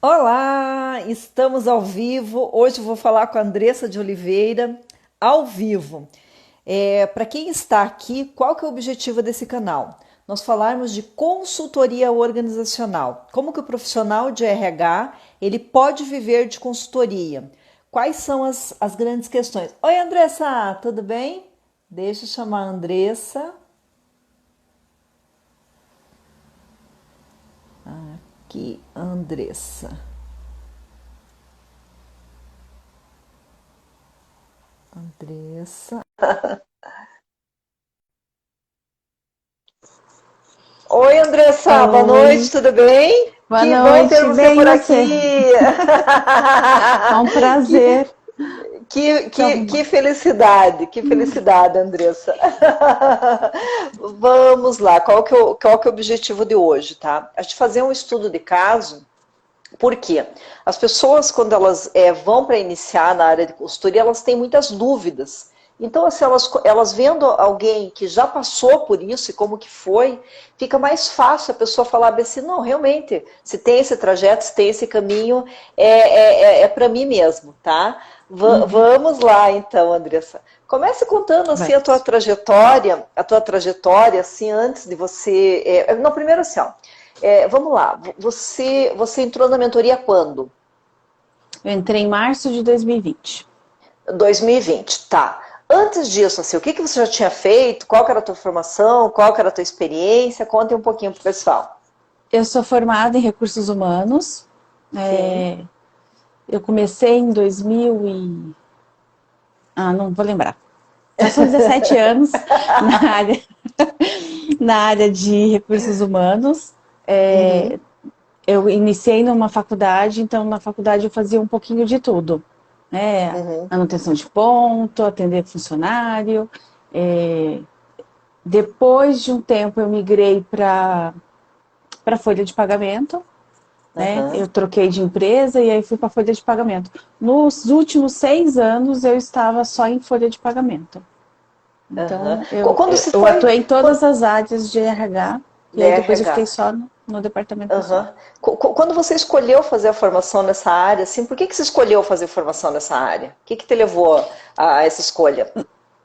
Olá, estamos ao vivo. Hoje eu vou falar com a Andressa de Oliveira, ao vivo. Para quem está aqui, qual que é o objetivo desse canal? Nós falarmos de consultoria organizacional. Como que o profissional de RH ele pode viver de consultoria? Quais são as grandes questões? Oi, Andressa, tudo bem? Deixa eu chamar a Andressa. Aqui, Andressa. Andressa. Oi, Andressa, boa noite, Oi, tudo bem? boa Que bom ter noite, você bem por você? aqui. É um Que, prazer. que felicidade, Andressa. Vamos lá, qual que é o objetivo de hoje, tá? A gente fazer um estudo de caso. Por quê? As pessoas, quando elas vão para iniciar na área de consultoria, elas têm muitas dúvidas. Então, assim, elas vendo alguém que já passou por isso e como que foi, fica mais fácil a pessoa falar bem assim, não, realmente, se tem esse trajeto, se tem esse caminho, é para mim mesmo, tá? Uhum, Vamos lá, então, Andressa. Comece contando, assim, vamos. a tua trajetória, assim, antes de você... não, primeiro assim, ó, vamos lá, você entrou na mentoria quando? Eu entrei em março de 2020. 2020, tá. Antes disso, assim, o que você já tinha feito? Qual que era a tua formação? Qual que era a tua experiência? Conte um pouquinho pro pessoal. Eu sou formada em recursos humanos. Sim. É, eu comecei em 2000 e... Ah, não vou lembrar. Já são 17 anos na área, na área de recursos humanos. Uhum, Eu iniciei numa faculdade, então na faculdade eu fazia um pouquinho de tudo, né? uhum, Manutenção de ponto, atender funcionário. é, Depois de um tempo eu migrei para folha de pagamento, né? uhum, Eu troquei de empresa e aí fui para folha de pagamento. Nos últimos 6 anos eu estava só em folha de pagamento. uhum. Então eu, Quando eu, se eu foi atuei em quando, todas as áreas de RH e aí depois eu fiquei RH? só no departamento pessoal. Uhum. Quando você escolheu fazer a formação nessa área, assim, por que você escolheu fazer formação nessa área? O que te levou a essa escolha?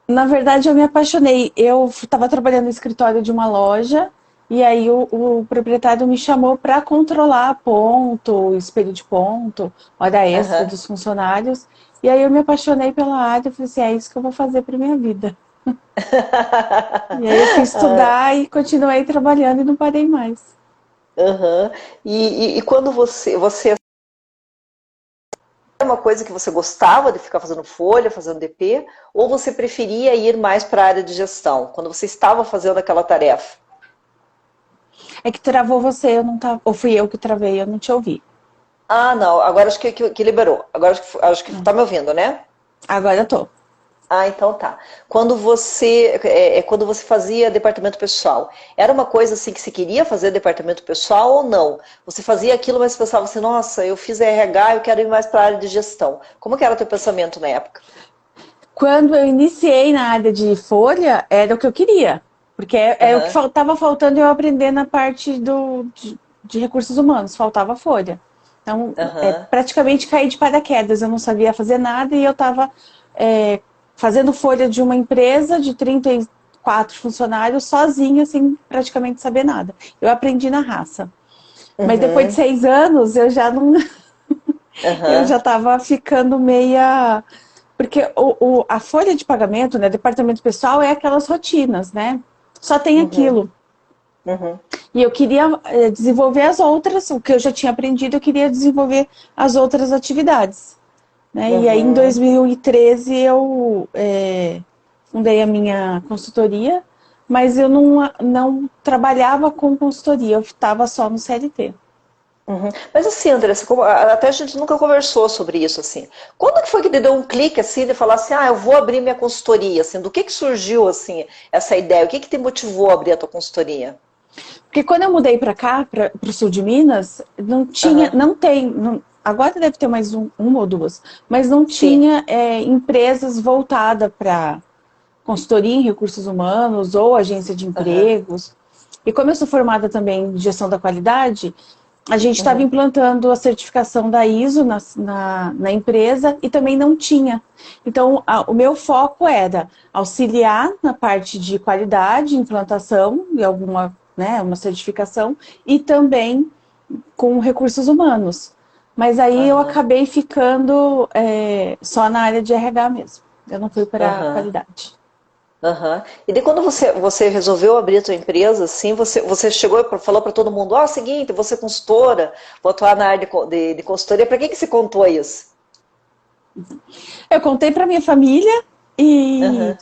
Na verdade, eu me apaixonei. Eu estava trabalhando no escritório de uma loja e aí o proprietário me chamou para controlar ponto, espelho de ponto, hora extra Uhum. dos funcionários. E aí eu me apaixonei pela área e falei assim, é isso que eu vou fazer para minha vida. E aí eu fui estudar e continuei trabalhando e não parei mais. Uhum. E quando você é uma coisa que você gostava de ficar fazendo folha, fazendo DP, ou você preferia ir mais para a área de gestão, quando você estava fazendo aquela tarefa? É que travou você, eu não tava, ou fui eu que travei, eu não te ouvi. Ah, não, agora acho que liberou. Agora acho que tá me ouvindo, né? Agora eu tô. Ah, então tá. Quando você fazia departamento pessoal, era uma coisa assim que você queria fazer departamento pessoal ou não? Você fazia aquilo, mas pensava assim, nossa, eu fiz RH, eu quero ir mais para a área de gestão. Como que era o teu pensamento na época? Quando eu iniciei na área de folha, era o que eu queria. Porque é o que Aham, estava faltando eu aprender na parte de recursos humanos, faltava folha. Então, aham, praticamente caí de paraquedas, eu não sabia fazer nada e eu estava fazendo folha de uma empresa de 34 funcionários sozinha, sem praticamente saber nada. Eu aprendi na raça. Mas depois de uhum, 6 anos, eu já não, eu aham, já estava ficando meia. Porque a folha de pagamento, né, departamento pessoal, é aquelas rotinas, né? Só tem uhum, aquilo. uhum, E eu queria desenvolver as outras, o que eu já tinha aprendido, eu queria desenvolver as outras atividades. Né? E aí, em uhum. 2013, eu fundei a minha consultoria, mas eu não trabalhava com consultoria, eu estava só no CLT. Uhum. Mas assim, Andressa, até a gente nunca conversou sobre isso, assim. Quando que foi que te deu um clique, assim, de falar assim, ah, eu vou abrir minha consultoria, assim, do que surgiu, assim, essa ideia? O que te motivou a abrir a tua consultoria? Porque quando eu mudei para cá, para o sul de Minas, não tinha, Aham, não tem, agora deve ter mais uma ou duas, mas não sim, tinha empresas voltadas para consultoria em recursos humanos ou agência de aham, empregos. E como eu sou formada também em gestão da qualidade, A gente estava implantando a certificação da ISO na empresa e também não tinha. Então, o meu foco era auxiliar na parte de qualidade, implantação e alguma, né, uma certificação, e também com recursos humanos. Mas aí eu acabei ficando só na área de RH mesmo. Eu não fui para a qualidade. E daí quando você resolveu abrir a tua empresa, assim, você chegou e falou para todo mundo, seguinte, você é consultora, vou atuar na área de consultoria, para que você contou isso? Eu contei para minha família e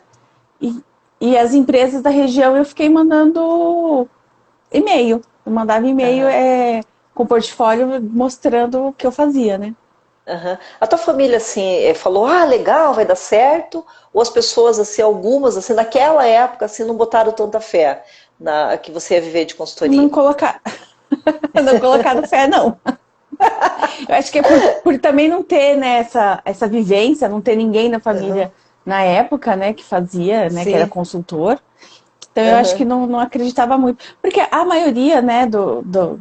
as empresas da região eu fiquei mandando e-mail. Eu mandava e-mail com portfólio mostrando o que eu fazia, né? A tua família, assim, falou, legal, vai dar certo? Ou as pessoas, assim, algumas, assim, naquela época, assim, não botaram tanta fé que você ia viver de consultoria? Não colocar, não colocaram fé, não. Eu acho que é por também não ter, né, essa vivência, não ter ninguém na família na época, né, que fazia, né, que era consultor. Então eu acho que não acreditava muito. Porque a maioria, né, do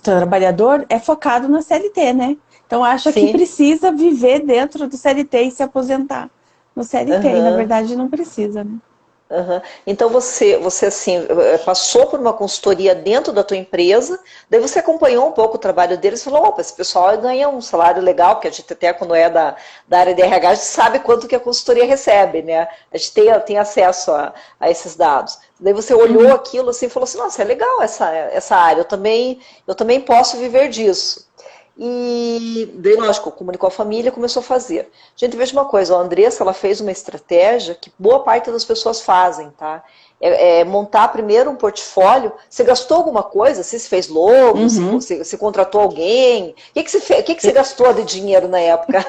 trabalhador é focado na CLT, né? Então acha que precisa viver dentro do CLT e se aposentar no CLT. E na verdade não precisa, né? Então você assim, passou por uma consultoria dentro da tua empresa, daí você acompanhou um pouco o trabalho deles e falou, opa, esse pessoal ganha um salário legal, porque a gente até quando é da área de RH, a gente sabe quanto que a consultoria recebe, né? A gente tem acesso a esses dados. Daí você olhou aquilo assim e falou assim, nossa, é legal essa área, eu também posso viver disso. E daí, lógico, comunicou a família e começou a fazer. Gente, veja uma coisa, a Andressa, ela fez uma estratégia que boa parte das pessoas fazem, tá? Montar primeiro um portfólio. Você gastou alguma coisa? Você fez logo? Você contratou alguém? O que você gastou de dinheiro na época?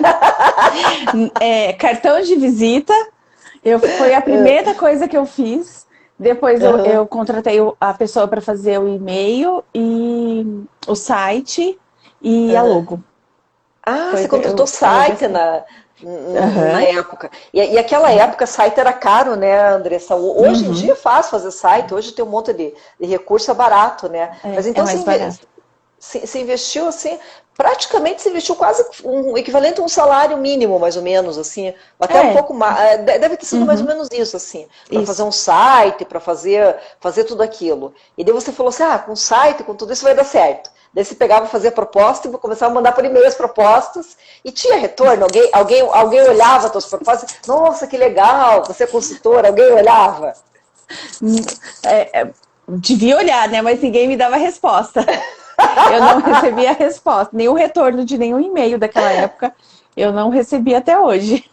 Cartão de visita. Foi a primeira coisa que eu fiz. Depois eu contratei a pessoa para fazer o e-mail e o site e a logo. Você contratou site na época. E aquela época, site era caro, né, Andressa? Hoje em dia é fácil fazer site, hoje tem um monte de recurso, é barato, né? Mas então se investiu assim, praticamente se investiu quase um equivalente a um salário mínimo, mais ou menos, assim, até um pouco mais, deve ter sido mais ou menos isso, assim, para fazer um site, para fazer tudo aquilo. E daí você falou assim, com site, com tudo isso vai dar certo. Daí você pegava, fazia proposta e começava a mandar por e-mail as propostas e tinha retorno, alguém olhava as tuas propostas, nossa, que legal, você é consultora, alguém olhava? Devia olhar, né, mas ninguém me dava resposta. Eu não recebia resposta, nenhum retorno de nenhum e-mail daquela época, eu não recebi até hoje.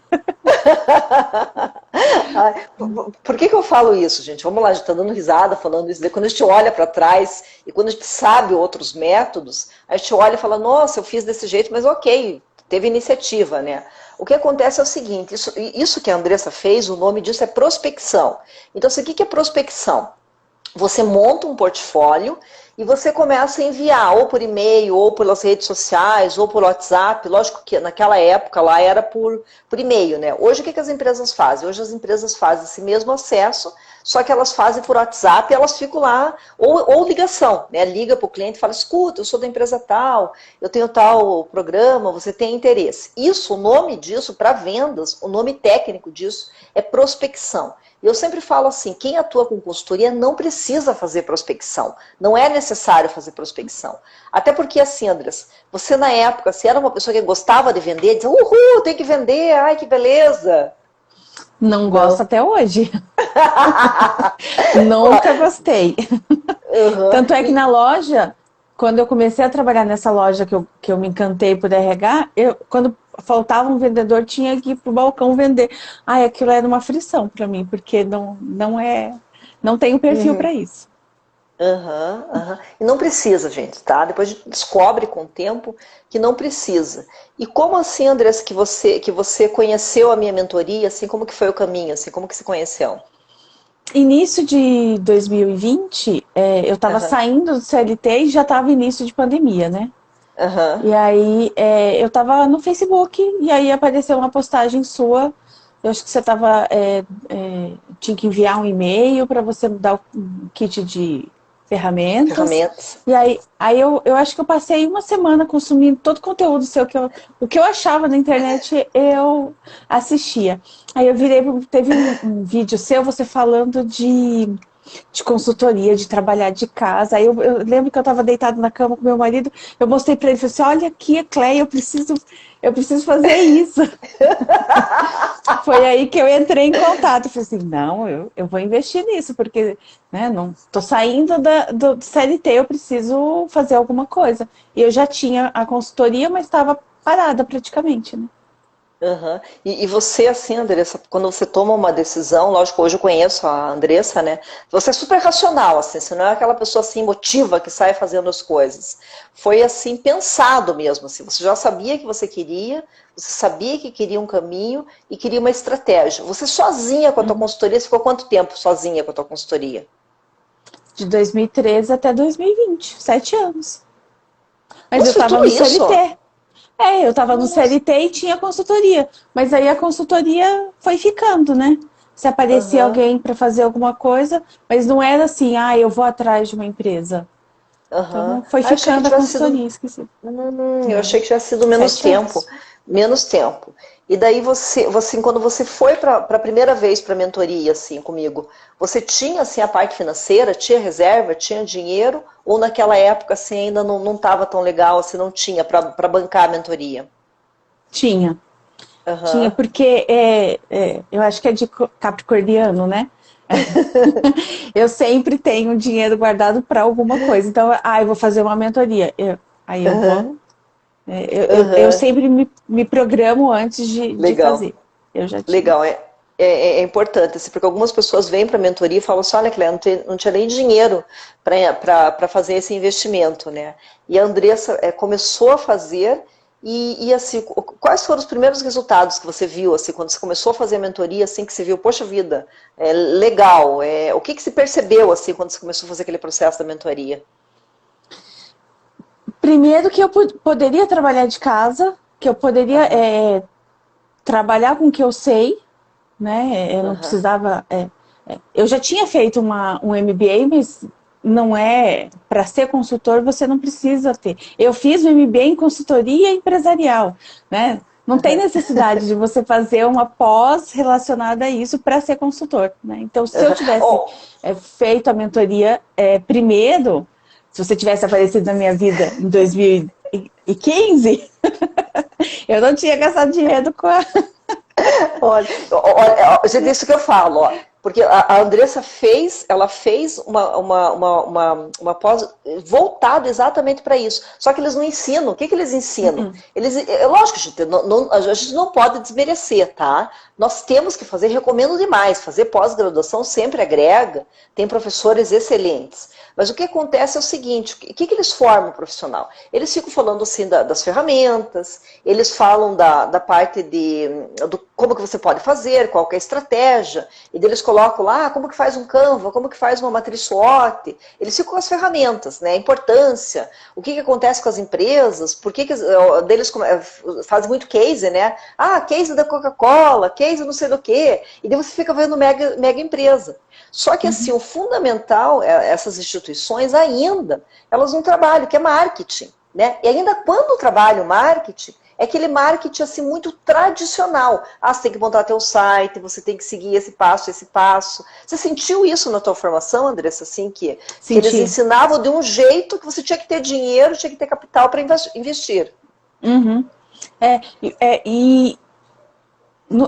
Por que eu falo isso, gente? Vamos lá, a gente está dando risada falando isso. Quando a gente olha para trás e quando a gente sabe outros métodos, a gente olha e fala, nossa, eu fiz desse jeito, mas ok, teve iniciativa, né? O que acontece é o seguinte, isso que a Andressa fez, o nome disso é prospecção. Então, o que é prospecção? Você monta um portfólio e você começa a enviar, ou por e-mail, ou pelas redes sociais, ou por WhatsApp. Lógico que naquela época lá era por e-mail, né? Hoje o que as empresas fazem? Hoje as empresas fazem esse mesmo acesso, só que elas fazem por WhatsApp e elas ficam lá, ou ligação, né? Liga para o cliente e fala, escuta, eu sou da empresa tal, eu tenho tal programa, você tem interesse. Isso, o nome disso, para vendas, o nome técnico disso é prospecção. Eu sempre falo assim, quem atua com consultoria não precisa fazer prospecção. Não é necessário fazer prospecção. Até porque, assim, Andressa, você na época, se era uma pessoa que gostava de vender, dizia, uhul, tem que vender, ai, que beleza. Não gosto até hoje. Nunca gostei. Tanto é que na loja, quando eu comecei a trabalhar nessa loja que eu me encantei por RH, quando faltava um vendedor, tinha que ir pro balcão vender. Aquilo era uma aflição para mim, porque não tenho perfil para isso. E não precisa, gente, tá? Depois a gente descobre com o tempo que não precisa. E como assim, Andressa, que você conheceu a minha mentoria, assim, como que foi o caminho, assim, como que se conheceu? Início de 2020, eu estava saindo do CLT e já estava início de pandemia, né? E aí eu estava no Facebook e aí apareceu uma postagem sua. Eu acho que você tinha que enviar um e-mail para você dar um kit de ferramentas. Ferramentas. E aí eu acho que eu passei uma semana consumindo todo o conteúdo seu, o que eu achava na internet, eu assistia. Aí eu virei, teve um vídeo seu, você falando de consultoria, de trabalhar de casa. Aí eu lembro que eu estava deitada na cama com meu marido, eu mostrei para ele, falei assim, olha aqui, Cleia, eu preciso fazer isso. Foi aí que eu entrei em contato. Eu falei assim, não, eu vou investir nisso, porque né, não tô saindo do CLT, eu preciso fazer alguma coisa. E eu já tinha a consultoria, mas estava parada praticamente, né? Uhum. E você, assim, Andressa, quando você toma uma decisão, lógico, hoje eu conheço a Andressa, né? Você é super racional, assim, você não é aquela pessoa assim emotiva que sai fazendo as coisas. Foi assim, pensado mesmo, assim, você já sabia que você sabia que queria um caminho e queria uma estratégia. Você sozinha com a tua consultoria, você ficou quanto tempo sozinha com a tua consultoria? De 2013 até 2020, 7 anos. Mas eu Nossa, foi estava tudo no isso? CLT. Eu estava no Nossa. CLT e tinha consultoria. Mas aí a consultoria foi ficando, né? Se aparecia Aham, alguém para fazer alguma coisa, mas não era assim, eu vou atrás de uma empresa. aham. Então foi Ah, eu achei que ficando a tivesse sido. consultoria, esqueci. Eu Não, achei que tivesse sido menos 7 anos. tempo. Menos tempo. E daí quando você foi para a primeira vez para a mentoria, assim, comigo, você tinha, assim, a parte financeira, tinha reserva, tinha dinheiro, ou naquela época, assim, ainda não estava tão legal, assim, não tinha para bancar a mentoria? Tinha. Tinha, Aham. porque eu acho que é de capricorniano, né? Eu sempre tenho dinheiro guardado para alguma coisa. Então, eu vou fazer uma mentoria. Aí eu Aham. vou. Eu Aham. sempre me programo antes de Legal. fazer. Eu já tinha. Legal, é importante, assim, porque algumas pessoas vêm para a mentoria e falam assim, olha, Cléia, não tinha nem dinheiro para fazer esse investimento, né? E a Andressa começou a fazer assim, quais foram os primeiros resultados que você viu, assim, quando você começou a fazer a mentoria, assim, que você viu, poxa vida, legal, o que você percebeu, assim, quando você começou a fazer aquele processo da mentoria? Primeiro que eu poderia trabalhar de casa, que eu poderia Aham, trabalhar com o que eu sei, né? Eu não aham, precisava. Eu já tinha feito um MBA, mas não é para ser consultor, você não precisa ter. Eu fiz o MBA em consultoria empresarial, né? Não tem aham, necessidade de você fazer uma pós relacionada a isso para ser consultor, né? Então, se eu aham. tivesse Oh, feito a mentoria primeiro, se você tivesse aparecido na minha vida em 2015, eu não tinha gastado dinheiro com a. olha, gente, isso que eu falo, ó, porque a Andressa ela fez uma pós voltada exatamente para isso. Só que eles não ensinam. O que eles ensinam? Lógico, gente, a gente não pode desmerecer, tá? Nós temos que fazer, recomendo demais, fazer pós-graduação sempre agrega, tem professores excelentes. Mas o que acontece é o seguinte, o que eles formam o profissional? Eles ficam falando assim das ferramentas, eles falam da parte do como que você pode fazer, qual que é a estratégia, e eles colocam lá como que faz um Canva, como que faz uma matriz SWOT, eles ficam com as ferramentas, né? A importância, o que acontece com as empresas, por que deles fazem muito case, né? Case da Coca-Cola, case não sei do que, e daí você fica vendo mega empresa. Só que assim, o fundamental, essas instituições ainda, elas não trabalham, que é marketing, né? E ainda quando trabalham marketing, é aquele marketing assim muito tradicional. Você tem que montar teu site, você tem que seguir esse passo, esse passo. Você sentiu isso na tua formação, Andressa, assim, que eles Senti. ensinavam de um jeito que você tinha que ter dinheiro, tinha que ter capital para investir. Uhum. E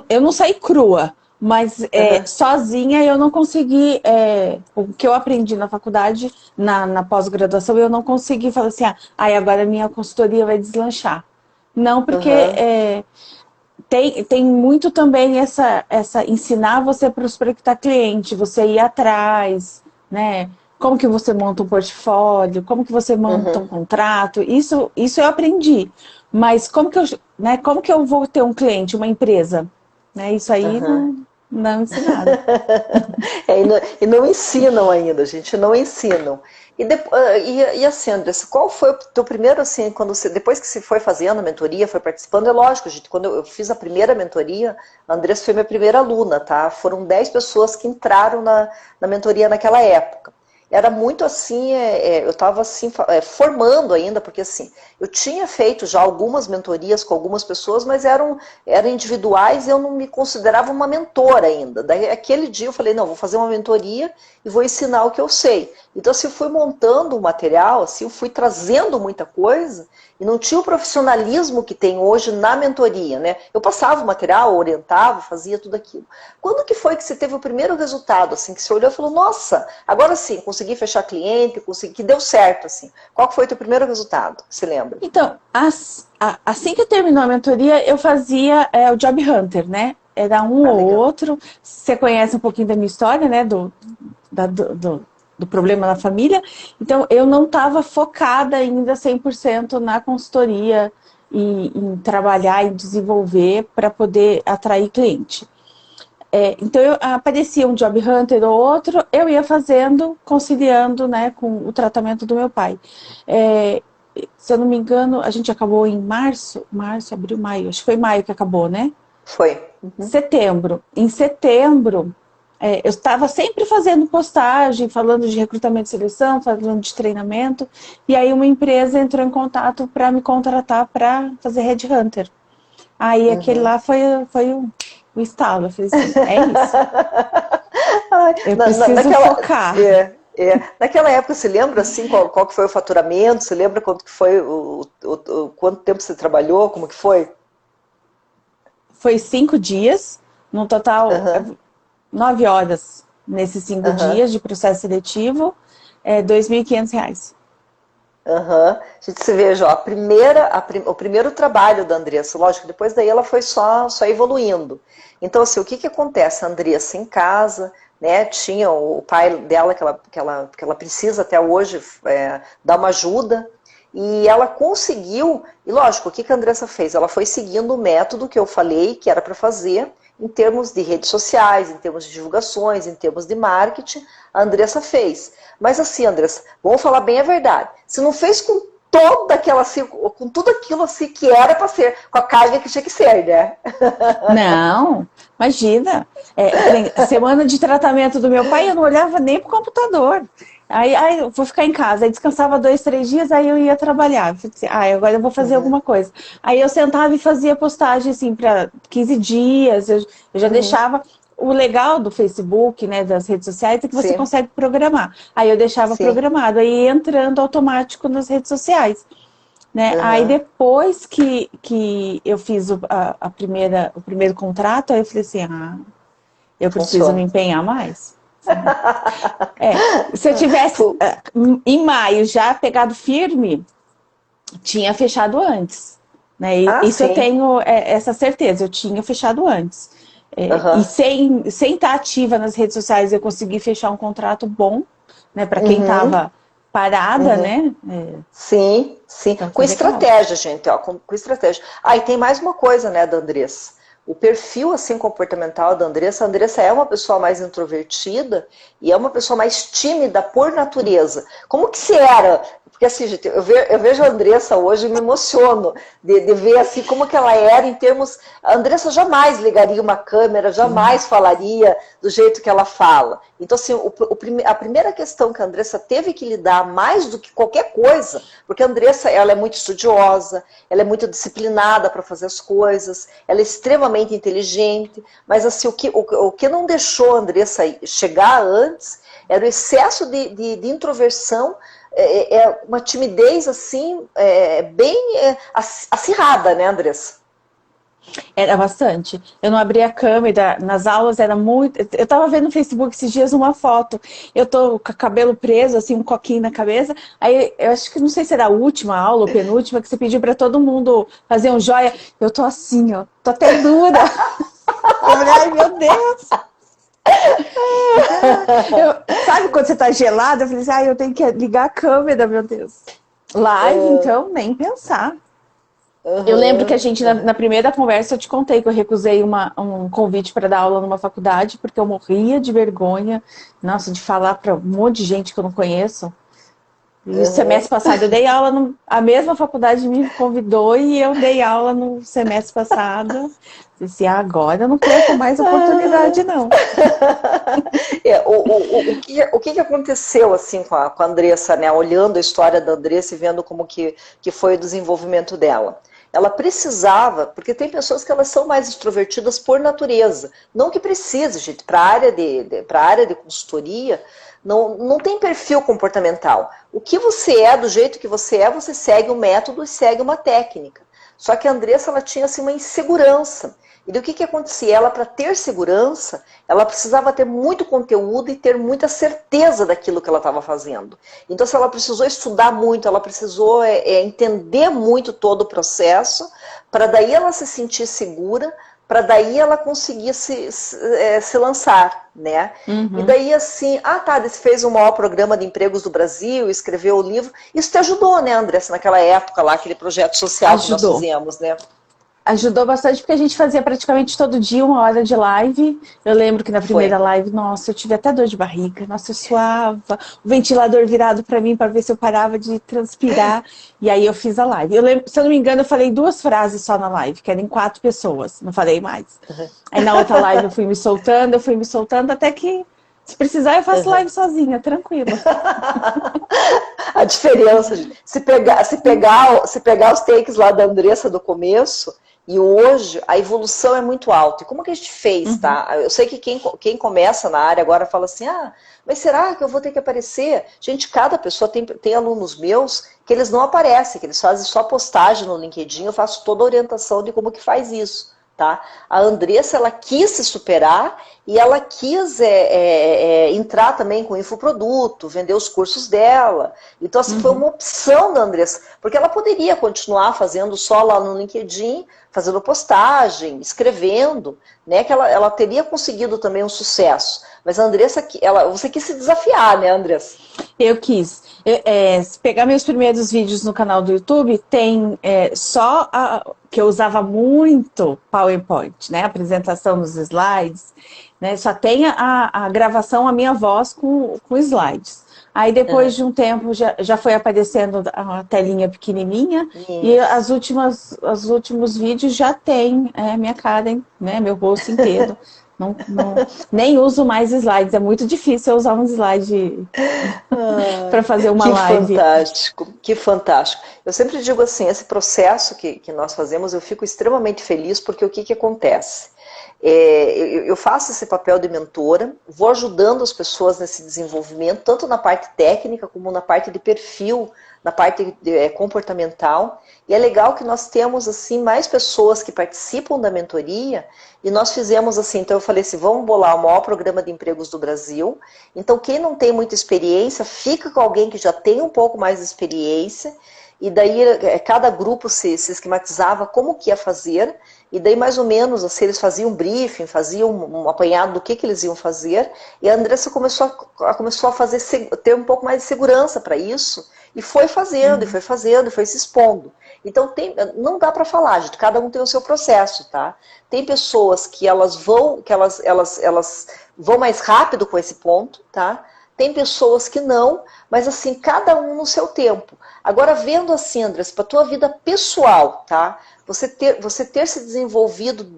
eu não saí crua, mas Uhum, sozinha eu não consegui. O que eu aprendi na faculdade, na pós-graduação, eu não consegui falar assim, agora a minha consultoria vai deslanchar. Não, porque uhum, tem muito também ensinar você a prospectar cliente, você ir atrás, né? Como que você monta um portfólio, como que você monta um uhum, contrato, isso eu aprendi. Mas como que eu vou ter um cliente, uma empresa? Né? Isso aí uhum. não ensinaram. E não ensinam ainda, gente, não ensinam. E assim, Andressa, qual foi o teu primeiro, assim, depois que você foi fazendo a mentoria, foi participando, é lógico, gente, quando eu fiz a primeira mentoria, a Andressa foi minha primeira aluna, tá? Foram 10 pessoas que entraram na mentoria naquela época. era muito assim, eu estava assim, formando ainda, porque assim, eu tinha feito já algumas mentorias com algumas pessoas, mas eram individuais e eu não me considerava uma mentora ainda. Daí aquele dia eu falei, não, vou fazer uma mentoria e vou ensinar o que eu sei. Então assim, eu fui montando o material, assim, eu fui trazendo muita coisa e não tinha o profissionalismo que tem hoje na mentoria, né? Eu passava o material, orientava, fazia tudo aquilo. Quando que foi que você teve o primeiro resultado, assim, que você olhou e falou, nossa, agora sim, consegui fechar cliente, que deu certo, assim. Qual foi o teu primeiro resultado, você lembra? Então, assim que terminou a mentoria, eu fazia o Job Hunter, né? Era um Ah, ou legal. outro. Você conhece um pouquinho da minha história, né? Do problema na família. Então, eu não estava focada ainda 100% na consultoria e em trabalhar e desenvolver para poder atrair cliente. Então, aparecia um Job Hunter ou outro, eu ia fazendo, conciliando, né, com o tratamento do meu pai. Se eu não me engano, a gente acabou em março, abril, maio, acho que foi maio que acabou, né? Foi. Uhum. Setembro. Em setembro, eu estava sempre fazendo postagem, falando de recrutamento e seleção, falando de treinamento, e aí uma empresa entrou em contato para me contratar para fazer Headhunter. Aí aquele Uhum. lá foi o estalo. Eu falei assim, é isso. Ai, Eu preciso focar. naquela época, você lembra assim qual que foi o faturamento? Você lembra quanto que foi quanto tempo você trabalhou? Como que foi? Foi 5 dias, no total Aham, 9 horas nesses 5 aham, dias de processo seletivo, R$ 2.500. aham. A gente se veja, ó, o primeiro trabalho da Andressa, lógico, depois daí ela foi só evoluindo. Então, assim, o que que acontece? A Andressa em casa, né, tinha o pai dela que ela precisa até hoje dar uma ajuda, e ela conseguiu, e lógico, o que que a Andressa fez? Ela foi seguindo o método que eu falei que era para fazer, em termos de redes sociais, em termos de divulgações, em termos de marketing, a Andressa fez. Mas assim, Andressa, vamos falar bem a verdade. Você não fez com toda aquela, assim, com tudo aquilo assim que era para ser, com a carga que tinha que ser, né? Não, imagina. Semana de tratamento do meu pai, eu não olhava nem pro computador. Aí eu vou ficar em casa, aí descansava 2, 3 dias, aí eu ia trabalhar. Eu falei assim, agora eu vou fazer Uhum, alguma coisa. Aí eu sentava e fazia postagem assim para 15 dias, eu já uhum, deixava. O legal do Facebook, né, das redes sociais, é que você sim, consegue programar. Aí eu deixava sim, programado, aí ia entrando automático nas redes sociais. Né? Aí uhum, depois que eu fiz o primeiro contrato, aí eu falei assim, eu preciso me funciona. empenhar mais. Se eu tivesse em maio já pegado firme, tinha fechado antes. Né? Ah, Isso eu sim, tenho essa certeza, eu tinha fechado antes. E uhum, sem estar ativa nas redes sociais, eu consegui fechar um contrato bom, né, para quem uhum, estava parada, uhum. né? Sim, sim. Então Com foi legal. estratégia, gente, ó, com estratégia. Ah, e tem mais uma coisa, né, da Andressa. O perfil assim comportamental da Andressa, a Andressa é uma pessoa mais introvertida e é uma pessoa mais tímida por natureza. Como que se era? Porque assim, gente, eu vejo a Andressa hoje e me emociono de ver assim como que ela era em termos. A Andressa jamais ligaria uma câmera, jamais falaria do jeito que ela fala. Então, assim, a primeira questão que a Andressa teve que lidar mais do que qualquer coisa, porque a Andressa ela é muito estudiosa, ela é muito disciplinada para fazer as coisas, ela é extremamente inteligente, mas assim, o que não deixou a Andressa chegar antes era o excesso de introversão, uma timidez assim, bem acirrada, né, Andressa? Era bastante. Eu não abria a câmera, nas aulas era muito. Eu tava vendo no Facebook esses dias uma foto. Eu tô com o cabelo preso, assim, um coquinho na cabeça. Aí eu acho que não sei se era a última aula ou penúltima, que você pediu para todo mundo fazer um joia. Eu tô assim, ó, tô até dura. Eu falei, ai meu Deus! Sabe quando você tá gelada? Eu falei assim, eu tenho que ligar a câmera, meu Deus. Live, então, nem pensar. Eu lembro que a Uhum, gente, uhum. na primeira conversa, eu te contei que eu recusei um convite para dar aula numa faculdade, porque eu morria de vergonha, nossa, de falar para um monte de gente que eu não conheço. E o semestre passado eu dei aula, a mesma faculdade me convidou e eu dei aula no semestre passado. Disse, agora eu não perco mais oportunidade, não. O que aconteceu assim com a Andressa, né? Olhando a história da Andressa e vendo como que foi o desenvolvimento dela. Ela precisava, porque tem pessoas que elas são mais extrovertidas por natureza. Não que precise, gente, para a área de consultoria, não tem perfil comportamental. O que você é, do jeito que você é, você segue um método e segue uma técnica. Só que a Andressa, ela tinha assim, uma insegurança. E do que acontecia? Ela, para ter segurança, ela precisava ter muito conteúdo e ter muita certeza daquilo que ela estava fazendo. Então, se ela precisou estudar muito, ela precisou entender muito todo o processo, para daí ela se sentir segura, para daí ela conseguir se lançar, né? Uhum. E daí assim, você fez o maior programa de empregos do Brasil, escreveu o livro, isso te ajudou, né, Andressa, naquela época lá, aquele projeto social que nós fizemos, né? Ajudou bastante porque a gente fazia praticamente todo dia 1 hora de live. Eu lembro que na primeira live, nossa, eu tive até dor de barriga. Nossa, eu suava. O ventilador virado para mim para ver se eu parava de transpirar. E aí eu fiz a live. Eu lembro, se eu não me engano, eu falei 2 frases só na live, que eram em 4 pessoas. Não falei mais. Aí na outra live eu fui me soltando, até que, se precisar, eu faço live sozinha, tranquila. A diferença, se pegar os takes lá da Andressa do começo, e hoje a evolução é muito alta. E como que a gente fez, tá? Eu sei que quem começa na área agora fala assim, mas será que eu vou ter que aparecer? Gente, cada pessoa tem alunos meus que eles não aparecem, que eles fazem só postagem no LinkedIn, eu faço toda a orientação de como que faz isso. Tá? A Andressa, ela quis se superar e ela quis entrar também com infoproduto, vender os cursos dela. Então, assim, foi uma opção da Andressa, porque ela poderia continuar fazendo só lá no LinkedIn, fazendo postagem, escrevendo, né? Que ela teria conseguido também um sucesso. Mas a Andressa, você quis se desafiar, né, Andressa? Eu quis. Se pegar meus primeiros vídeos no canal do YouTube, tem que eu usava muito PowerPoint, né? Apresentação dos slides, né? Só tem a gravação, a minha voz com slides. Aí depois de um tempo já foi aparecendo a telinha pequenininha e os últimos vídeos já tem minha cara, né? Meu rosto inteiro. Nem uso mais slides, é muito difícil eu usar um slide para fazer uma live. Que fantástico. Eu sempre digo assim, esse processo que nós fazemos, eu fico extremamente feliz, porque o que acontece? Eu faço esse papel de mentora, vou ajudando as pessoas nesse desenvolvimento, tanto na parte técnica como na parte de perfil, na parte comportamental. E é legal que nós temos assim mais pessoas que participam da mentoria. E nós fizemos assim, então eu falei assim, vamos bolar o maior programa de empregos do Brasil. Então quem não tem muita experiência, fica com alguém que já tem um pouco mais de experiência. E daí cada grupo se esquematizava como que ia fazer. E daí mais ou menos assim, eles faziam um briefing, faziam um apanhado do que eles iam fazer. E a Andressa começou a ter um pouco mais de segurança para isso. E foi fazendo, e foi se expondo. Então não dá para falar, gente, cada um tem o seu processo, tá? Tem pessoas que elas vão mais rápido com esse ponto, tá? Tem pessoas que não, mas assim, cada um no seu tempo. Agora, vendo assim, Andressa, para a tua vida pessoal, tá? Você ter se desenvolvido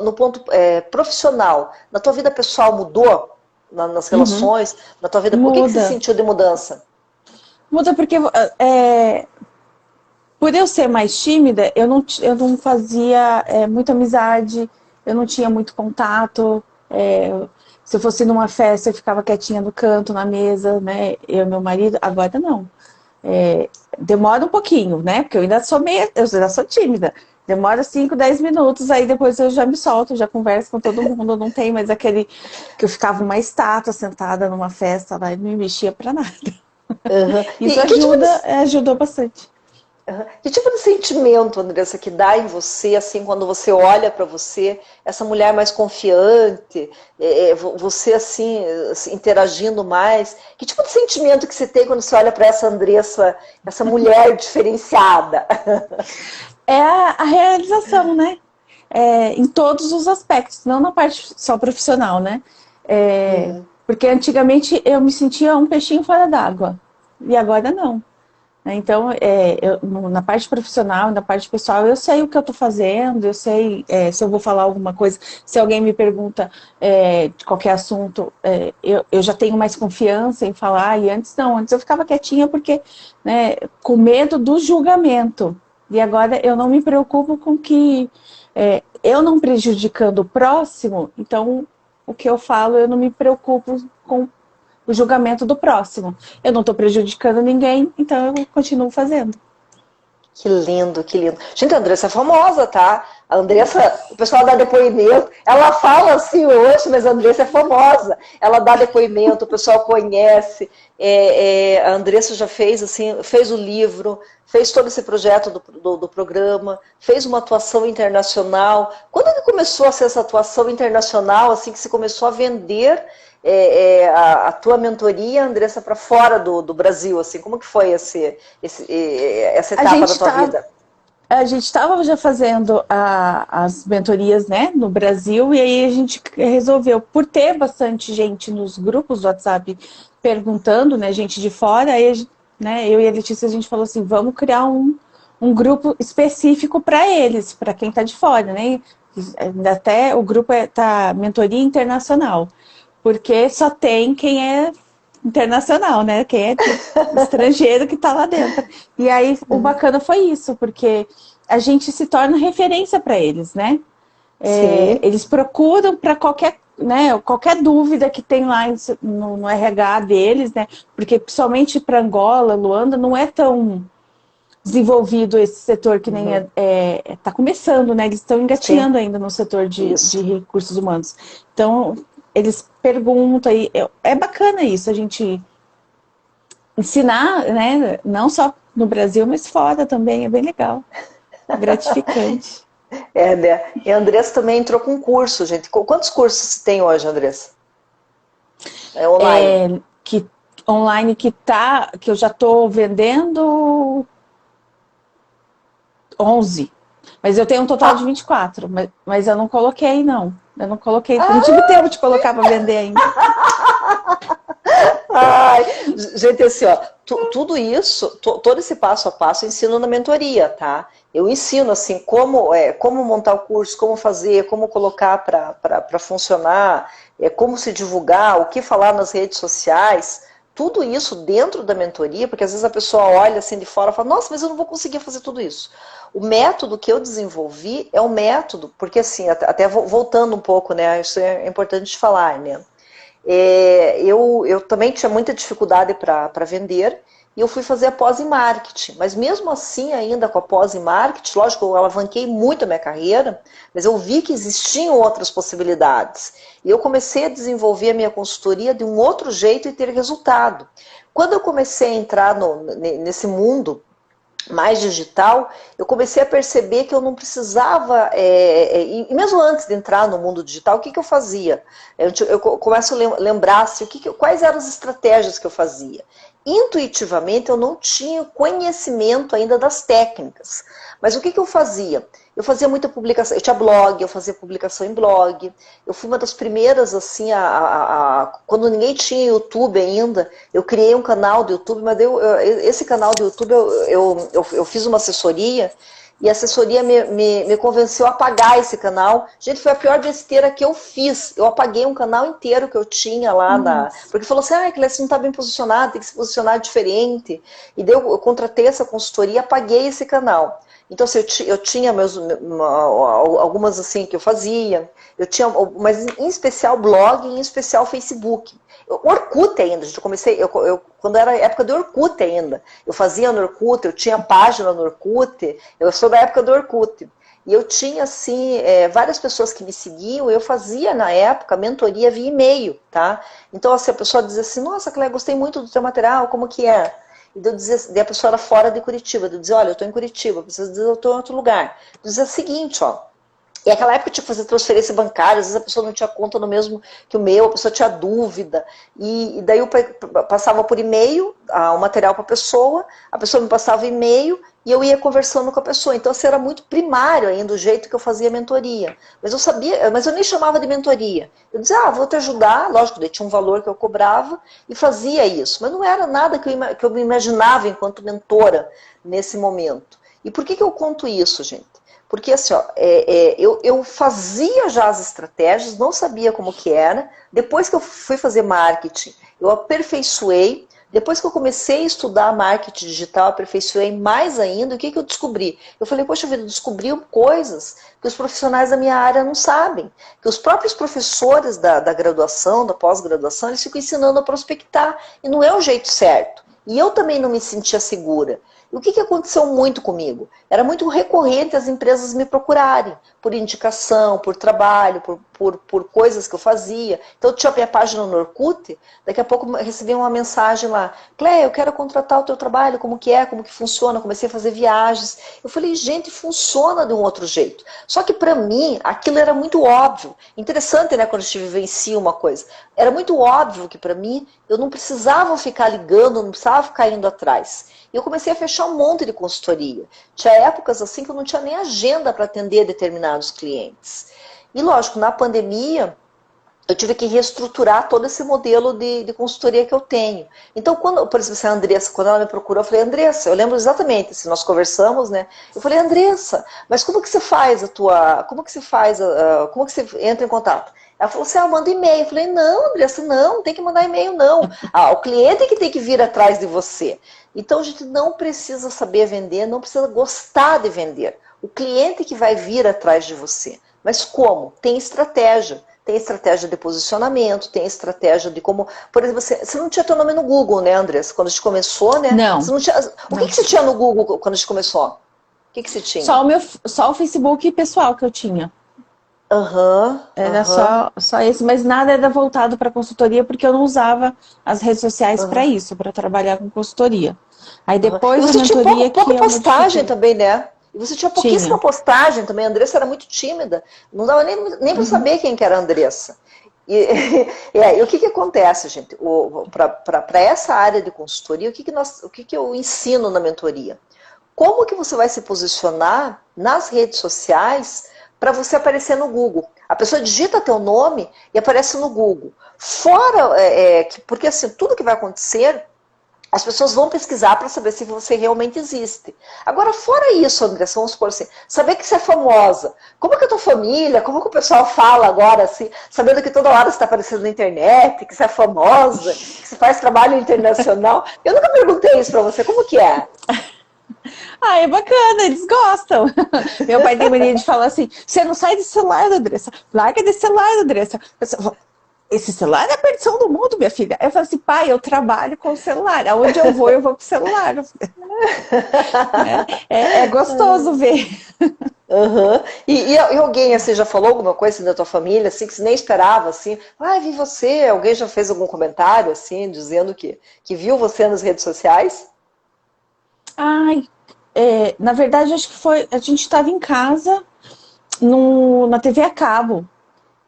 no ponto profissional, na tua vida pessoal mudou? Nas relações, na tua vida? Muda. O que você sentiu de mudança? Muda porque por eu ser mais tímida, eu não fazia muita amizade, eu não tinha muito contato. Se eu fosse numa festa, eu ficava quietinha no canto, na mesa, né? Eu e meu marido. Agora não. Demora um pouquinho, né? Porque eu ainda sou tímida. Demora 5, 10 minutos, aí depois eu já me solto, já converso com todo mundo. Não tem mais aquele que eu ficava uma estátua sentada numa festa lá e não me mexia pra nada. Isso ajudou bastante. Que tipo de sentimento, Andressa, que dá em você, assim, quando você olha para você, essa mulher mais confiante, você, assim, interagindo mais? Que tipo de sentimento que você tem quando você olha para essa Andressa, essa mulher diferenciada? É a realização, né? Em todos os aspectos, não na parte só profissional, né? Porque antigamente eu me sentia um peixinho fora d'água. e agora não. Então, na parte profissional, na parte pessoal, eu sei o que eu estou fazendo, eu sei se eu vou falar alguma coisa, se alguém me pergunta de qualquer assunto, eu já tenho mais confiança em falar, e antes não, antes eu ficava quietinha porque, né, com medo do julgamento. E agora eu não me preocupo com que eu não prejudicando o próximo, então o que eu falo, eu não me preocupo com o julgamento do próximo. Eu não estou prejudicando ninguém, então eu continuo fazendo. Que lindo, que lindo. Gente, a Andressa é famosa, tá? A Andressa, o pessoal dá depoimento, ela fala assim hoje, mas a Andressa é famosa. Ela dá depoimento, o pessoal conhece. A Andressa já fez, assim, fez o livro, fez todo esse projeto do programa, fez uma atuação internacional. Quando que começou a ser essa atuação internacional, assim, que se começou a vender a tua mentoria, Andressa, para fora do Brasil, assim, como que foi essa etapa da tua vida? A gente estava já fazendo as mentorias, né, no Brasil, e aí a gente resolveu, por ter bastante gente nos grupos do WhatsApp perguntando, né, gente de fora, aí né, eu e a Letícia, a gente falou assim, vamos criar um grupo específico para eles, para quem está de fora, né, até o grupo tá Mentoria Internacional, porque só tem quem é internacional, né? Quem é estrangeiro que tá lá dentro. E aí o bacana foi isso, porque a gente se torna referência para eles, né? Eles procuram para qualquer, né, qualquer dúvida que tem lá no RH deles, né? Porque principalmente para Angola, Luanda, não é tão desenvolvido esse setor que nem tá começando, né? Eles estão engatinhando ainda no setor de recursos humanos. Então, eles perguntam, e é bacana isso, a gente ensinar, né? Não só no Brasil, mas fora também, é bem legal. Gratificante. Né? E a Andressa também entrou com curso, gente. Quantos cursos você tem hoje, Andressa? Online? Online que eu já estou vendendo 11. Mas eu tenho um total de 24. Mas eu não coloquei, não. Eu não coloquei. Não tive tempo de colocar para vender ainda. Ai, gente, assim, ó, tudo isso, todo esse passo a passo eu ensino na mentoria, tá? Eu ensino, assim, como montar o curso, como fazer, como colocar para funcionar, como se divulgar, o que falar nas redes sociais, tudo isso dentro da mentoria, porque às vezes a pessoa olha assim de fora e fala, nossa, mas eu não vou conseguir fazer tudo isso. O método que eu desenvolvi é um método, porque assim, até voltando um pouco, né, isso é importante de falar, né? Eu também tinha muita dificuldade para vender e eu fui fazer a pós em marketing, mas mesmo assim ainda com a pós em marketing, lógico, eu alavanquei muito a minha carreira, mas eu vi que existiam outras possibilidades e eu comecei a desenvolver a minha consultoria de um outro jeito e ter resultado. Quando eu comecei a entrar nesse mundo mais digital, eu comecei a perceber que eu não precisava, e mesmo antes de entrar no mundo digital, o que eu fazia? Eu começo a lembrar assim, quais eram as estratégias que eu fazia. Intuitivamente, eu não tinha conhecimento ainda das técnicas. Mas o que eu fazia? Eu fazia muita publicação, eu tinha blog, eu fazia publicação em blog. Eu fui uma das primeiras, assim, quando ninguém tinha YouTube ainda, eu criei um canal do YouTube, mas esse canal do YouTube eu fiz uma assessoria e a assessoria me convenceu a apagar esse canal. Gente, foi a pior besteira que eu fiz. Eu apaguei um canal inteiro que eu tinha lá, porque falou assim, Clécia, você não está bem posicionado, tem que se posicionar diferente. E daí eu contratei essa consultoria e apaguei esse canal. Então, assim, eu tinha algumas assim que eu fazia, mas em especial blog e em especial Facebook. Orkut ainda, gente, eu comecei, quando era época do Orkut ainda, eu fazia no Orkut, eu tinha página no Orkut, eu sou da época do Orkut. E eu tinha, assim, várias pessoas que me seguiam, eu fazia, na época, mentoria via e-mail, tá? Então, assim, a pessoa dizia assim, nossa, Cléia, gostei muito do teu material, como que é? E a pessoa era fora de Curitiba, eu dizia, olha, eu estou em Curitiba, vocês dizem, eu estou em outro lugar. Eu dizia o seguinte, ó, E naquela época eu tinha que fazer transferência bancária, às vezes a pessoa não tinha conta no mesmo que o meu, a pessoa tinha dúvida. E daí eu passava por e-mail o material para a pessoa me passava e-mail e eu ia conversando com a pessoa. Então, assim, era muito primário ainda o jeito que eu fazia mentoria. Mas eu sabia, mas eu nem chamava de mentoria. Eu dizia, vou te ajudar, lógico, daí tinha um valor que eu cobrava e fazia isso. Mas não era nada que eu me imaginava enquanto mentora nesse momento. E por que eu conto isso, gente? Porque assim, eu fazia já as estratégias, não sabia como que era. Depois que eu fui fazer marketing, eu aperfeiçoei. Depois que eu comecei a estudar marketing digital, aperfeiçoei mais ainda. O que eu descobri? Eu falei, poxa vida, eu descobri coisas que os profissionais da minha área não sabem. Que os próprios professores da graduação, da pós-graduação, eles ficam ensinando a prospectar. E não é o jeito certo. E eu também não me sentia segura. E o que aconteceu muito comigo? Era muito recorrente as empresas me procurarem por indicação, por trabalho, por coisas que eu fazia. Então eu tinha a minha página no Orkut, daqui a pouco eu recebi uma mensagem lá, Cléia, eu quero contratar o teu trabalho, como que funciona, comecei a fazer viagens. Eu falei, gente, funciona de um outro jeito. Só que para mim, aquilo era muito óbvio. Interessante, né, quando a gente vivencia uma coisa. Era muito óbvio que para mim, eu não precisava ficar ligando, não precisava ficar indo atrás. E eu comecei a fechar um monte de consultoria. Tinha épocas assim que eu não tinha nem agenda para atender determinados clientes. E lógico, na pandemia, eu tive que reestruturar todo esse modelo de consultoria que eu tenho. Então, por exemplo, a Andressa, quando ela me procurou, eu falei, Andressa, eu lembro exatamente, se nós conversamos, né? Eu falei, Andressa, mas como que você faz como que você entra em contato? Ela falou assim, manda e-mail. Eu falei, não, Andressa, não tem que mandar e-mail, não. O cliente é que tem que vir atrás de você. Então, a gente não precisa saber vender, não precisa gostar de vender. O cliente que vai vir atrás de você. Mas como? Tem estratégia. Tem estratégia de posicionamento, tem estratégia de como... Por exemplo, você não tinha teu nome no Google, né, Andressa? Quando a gente começou, né? Não. Você não tinha... O que você tinha no Google quando a gente começou? O que você tinha? Só o Facebook pessoal que eu tinha. Era só esse, mas nada era voltado para consultoria, porque eu não usava as redes sociais para isso, para trabalhar com consultoria. Aí depois a mentoria tinha pouca postagem também, né? E você tinha pouquíssima postagem também. A Andressa era muito tímida. Não dava nem para saber quem que era a Andressa. E o que acontece, gente? Para essa área de consultoria, o que eu ensino na mentoria? Como que você vai se posicionar nas redes sociais para você aparecer no Google? A pessoa digita teu nome e aparece no Google. Fora, porque assim, tudo que vai acontecer, as pessoas vão pesquisar para saber se você realmente existe. Agora, fora isso, Andressa, vamos supor assim, saber que você é famosa. Como que a tua família, como que o pessoal fala agora, assim, sabendo que toda hora você está aparecendo na internet, que você é famosa, que você faz trabalho internacional. Eu nunca perguntei isso para você, como que é? É bacana, eles gostam. Meu pai tem mania de falar assim, você não sai desse celular, Andressa. Larga desse celular, Andressa. Esse celular é a perdição do mundo, minha filha. Eu falo assim, pai, eu trabalho com o celular. Aonde eu vou com o celular. É gostoso ver. E alguém assim, já falou alguma coisa assim, da tua família, assim, que você nem esperava, assim? Vi você. Alguém já fez algum comentário, assim, dizendo que viu você nas redes sociais? Na verdade, acho que foi... A gente estava em casa, na TV a cabo.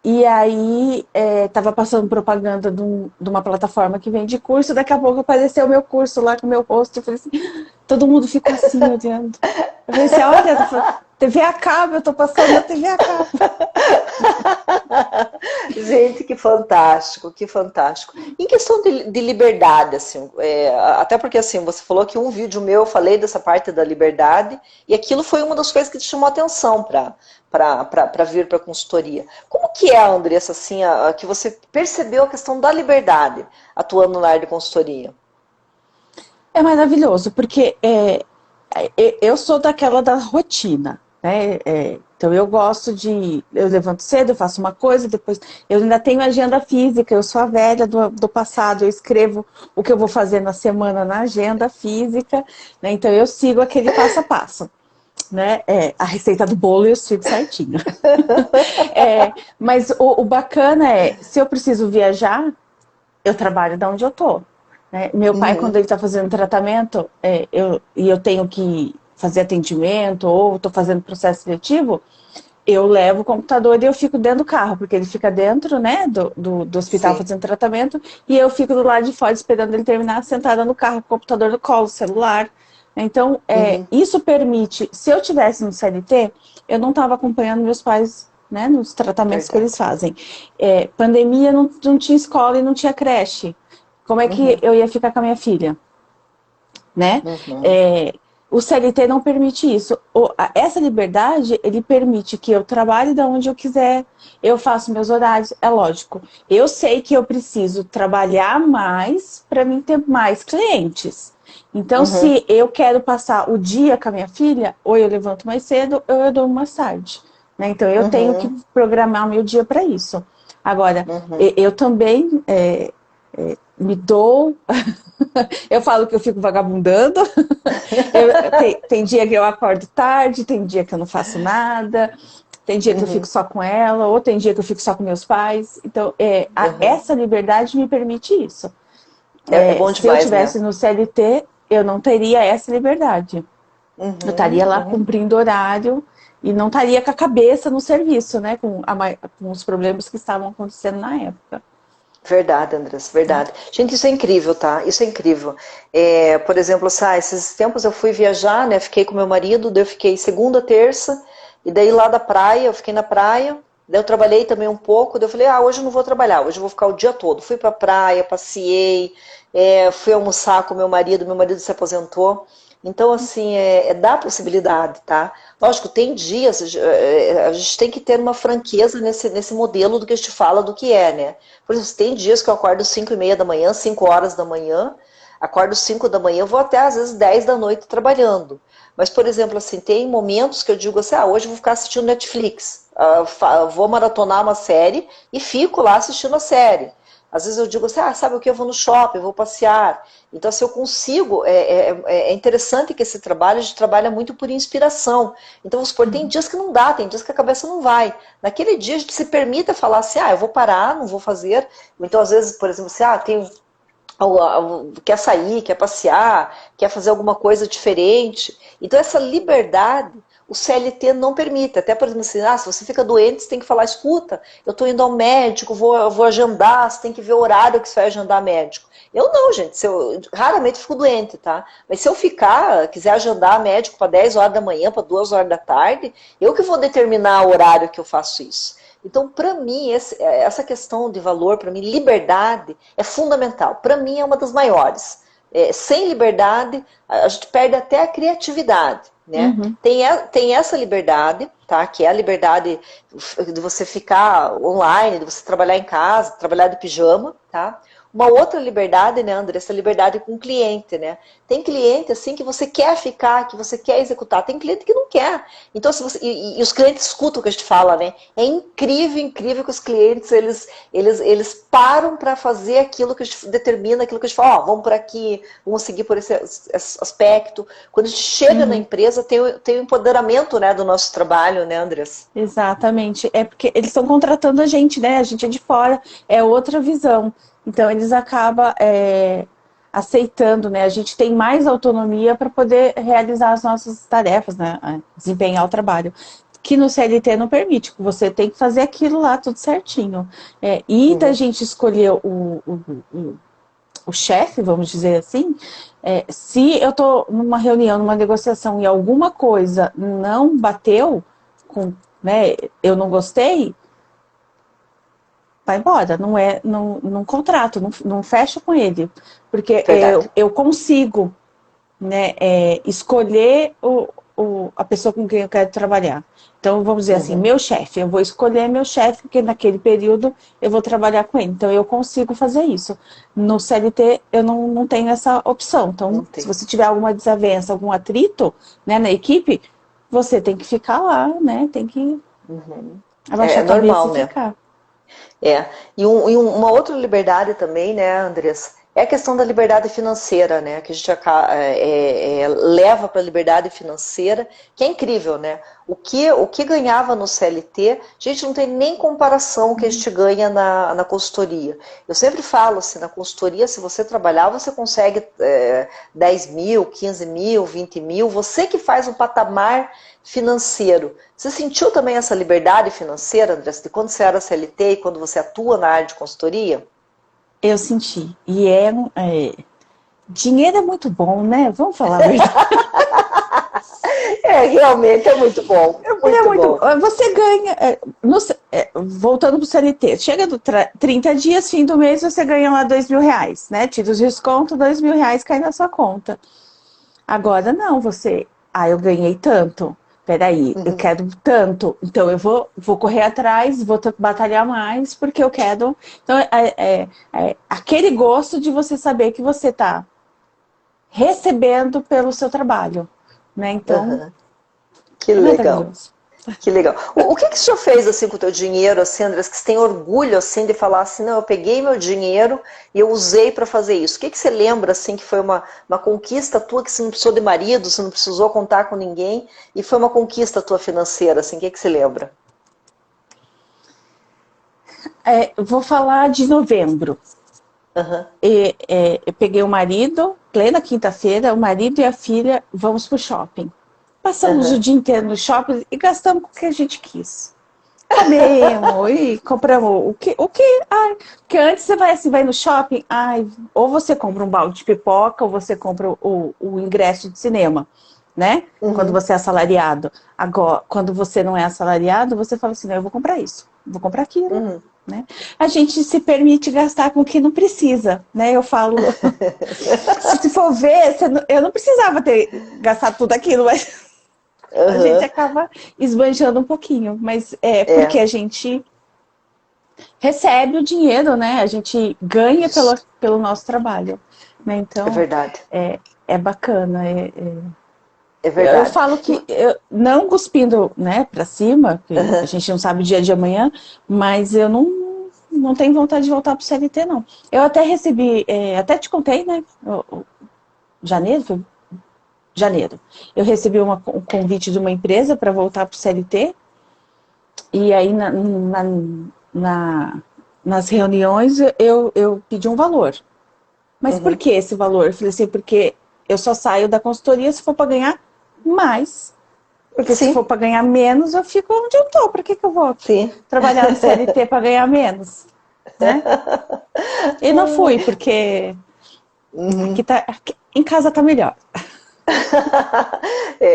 E aí, tava passando propaganda de uma plataforma que vende curso, daqui a pouco apareceu o meu curso lá com o meu rosto. Eu falei assim, todo mundo ficou assim, olhando. Eu falei assim, olha, TV a cabo, eu tô passando na TV a cabo. Gente, que fantástico, que fantástico. Em questão de liberdade, assim, até porque assim, você falou que um vídeo meu eu falei dessa parte da liberdade, e aquilo foi uma das coisas que te chamou a atenção para vir para a consultoria. Como que é, Andressa, assim, que você percebeu a questão da liberdade atuando na área de consultoria? É maravilhoso, porque eu sou daquela da rotina, né? Então eu gosto eu levanto cedo, eu faço uma coisa, depois eu ainda tenho agenda física, eu sou a velha do passado, eu escrevo o que eu vou fazer na semana na agenda física, né? Então eu sigo aquele passo a passo. Né? A receita do bolo eu sigo certinho. Mas o bacana se eu preciso viajar, eu trabalho de onde eu tô. Né? Meu pai, quando ele está fazendo tratamento, e eu tenho que fazer atendimento, ou estou fazendo processo seletivo, eu levo o computador e eu fico dentro do carro, porque ele fica dentro, né, do hospital Sim. fazendo tratamento, e eu fico do lado de fora esperando ele terminar, sentada no carro, com o computador no colo, celular. Então, Uhum. isso permite, se eu tivesse no CLT, eu não estava acompanhando meus pais, né, nos tratamentos que eles Verdade. fazem. Pandemia, não tinha escola e não tinha creche. Como é que Uhum. eu ia ficar com a minha filha? Né? Uhum. O CLT não permite isso. Essa liberdade, ele permite que eu trabalhe de onde eu quiser, eu faço meus horários, é lógico. Eu sei que eu preciso trabalhar mais para mim ter mais clientes. Então, Uhum. se eu quero passar o dia com a minha filha, ou eu levanto mais cedo, ou eu durmo mais tarde. Né? Então, eu tenho que Uhum. programar o meu dia para isso. Agora, Uhum. eu também me dou. Eu falo que eu fico vagabundando. Tem dia que eu acordo tarde, tem dia que eu não faço nada, tem dia que eu fico Uhum. só com ela, ou tem dia que eu fico só com meus pais. Então, Uhum. essa liberdade me permite isso. É bom Se eu demais, tivesse né? no CLT, eu não teria essa liberdade. Eu Uhum. estaria lá Uhum. cumprindo horário e não estaria com a cabeça no serviço, né? Com os problemas que estavam acontecendo na época. Verdade, Andressa, verdade. Gente, isso é incrível, tá? Isso é incrível. Por exemplo, esses tempos eu fui viajar, né? Fiquei com meu marido, daí eu fiquei segunda, terça, e daí lá da praia, eu fiquei na praia, daí eu trabalhei também um pouco, daí eu falei, hoje eu não vou trabalhar, hoje eu vou ficar o dia todo. Fui pra praia, passeei, fui almoçar com meu marido se aposentou. Então, assim, dá possibilidade, tá? Lógico, tem dias, a gente tem que ter uma franqueza nesse modelo do que a gente fala do que é, né? Por exemplo, tem dias que eu acordo 5:30 da manhã, 5 horas da manhã, acordo 5 da manhã, vou até às vezes 10 da noite trabalhando. Mas, por exemplo, assim, tem momentos que eu digo assim, hoje eu vou ficar assistindo Netflix, vou maratonar uma série e fico lá assistindo a série. Às vezes eu digo assim, sabe o que? Eu vou no shopping, vou passear. Então, assim, eu consigo. É interessante que esse trabalho, a gente trabalha muito por inspiração. Então, vamos supor, tem dias que não dá, tem dias que a cabeça não vai. Naquele dia, a gente se permite falar assim, eu vou parar, não vou fazer. Então, às vezes, por exemplo, assim, quer sair, quer passear, quer fazer alguma coisa diferente. Então, essa liberdade o CLT não permite. Até, por exemplo, assim, se você fica doente, você tem que falar, escuta, eu estou indo ao médico, vou agendar, você tem que ver o horário que você vai agendar médico. Eu não, gente, eu raramente fico doente, tá? Mas se eu quiser agendar médico para 10 horas da manhã, para 2 horas da tarde, eu que vou determinar o horário que eu faço isso. Então, para mim, essa questão de valor, para mim, liberdade é fundamental. Para mim, é uma das maiores. Sem liberdade, a gente perde até a criatividade. Né? Uhum. Tem essa liberdade, tá? Que é a liberdade de você ficar online, de você trabalhar em casa, trabalhar de pijama, tá? Uma outra liberdade, né, André? Essa liberdade com o cliente, né? Tem cliente assim que você quer ficar, que você quer executar. Tem cliente que não quer. Então, se você, e os clientes escutam o que a gente fala, né? É incrível, incrível que os clientes eles param para fazer aquilo que a gente determina, aquilo que a gente fala, vamos por aqui, vamos seguir por esse aspecto. Quando a gente chega na Uhum. empresa, tem o empoderamento, né, do nosso trabalho, né, Andressa? Exatamente. É porque eles estão contratando a gente, né? A gente é de fora, é outra visão. Então, eles acabam aceitando, né? A gente tem mais autonomia para poder realizar as nossas tarefas, né? Desempenhar o trabalho. Que no CLT não permite, você tem que fazer aquilo lá tudo certinho. E da Uhum. gente escolher o chefe, vamos dizer assim, se eu estou numa reunião, numa negociação e alguma coisa não bateu, né, eu não gostei, vai embora, não contrato, não fecho com ele, porque Verdade. eu consigo, né, escolher a pessoa com quem eu quero trabalhar. Então, vamos dizer assim, Uhum. meu chefe, eu vou escolher meu chefe, porque naquele período eu vou trabalhar com ele. Então, eu consigo fazer isso. No CLT, eu não tenho essa opção. Então, Não se tem. você tiver alguma desavença, algum atrito, né, na equipe, você tem que ficar lá, né, tem que Uhum. abaixar a cabeça Normal, e né? ficar. É. E uma outra liberdade também, né, Andressa? É a questão da liberdade financeira, né? Que a gente leva para a liberdade financeira, que é incrível, né? O que ganhava no CLT, a gente não tem nem comparação o que a gente ganha na consultoria. Eu sempre falo assim, na consultoria, se você trabalhar, você consegue 10 mil, 15 mil, 20 mil, você que faz um patamar financeiro. Você sentiu também essa liberdade financeira, André, de quando você era CLT e quando você atua na área de consultoria? Eu senti. E dinheiro é muito bom, né? Vamos falar a verdade. Realmente é muito bom. É muito bom. Você ganha, voltando para o CLT, chega do 30 dias, fim do mês, você ganha lá R$ 2.000, né? Tira os descontos, R$ 2.000 cai na sua conta. Agora não, eu ganhei tanto. Peraí, eu quero tanto, então eu vou correr atrás, vou batalhar mais, porque eu quero. Então, aquele gosto de você saber que você está recebendo pelo seu trabalho, né? Então, que legal. maravilhoso. Que legal. O que o senhor fez assim com o teu dinheiro, assim, Andrés, que você tem orgulho assim de falar assim, não, eu peguei meu dinheiro e eu usei para fazer isso? O que você lembra assim que foi uma conquista tua, que você não precisou de marido, você não precisou contar com ninguém e foi uma conquista tua financeira, assim, o que você lembra? Vou falar de novembro. Eu peguei o marido, plena quinta-feira, o marido e a filha, vamos pro shopping. Passamos o dia inteiro no shopping e gastamos com o que a gente quis. Comemos e compramos porque antes você vai no shopping, ou você compra um balde de pipoca, ou você compra o ingresso de cinema, né? Quando você é assalariado. Agora, quando você não é assalariado, você fala assim, não, eu vou comprar isso, vou comprar aquilo. Né? A gente se permite gastar com o que não precisa, né? Eu falo, se for ver, eu não precisava ter gastado tudo aquilo, mas a gente acaba esbanjando um pouquinho, mas porque a gente recebe o dinheiro, né? A gente ganha pelo nosso trabalho, né? Então, é verdade. É bacana. É verdade. Eu falo que, não cuspindo, né, pra cima, porque a gente não sabe o dia de amanhã, mas eu não tenho vontade de voltar pro CLT, não. Eu até recebi, até te contei, né? Janeiro. Eu recebi um convite de uma empresa para voltar para o CLT. E aí, nas reuniões, eu pedi um valor. Mas por que esse valor? Eu falei assim, porque eu só saio da consultoria se for para ganhar mais. Porque se for para ganhar menos, eu fico onde eu estou. Para que eu vou trabalhar no CLT para ganhar menos? Né? E não fui, porque aqui em casa está melhor.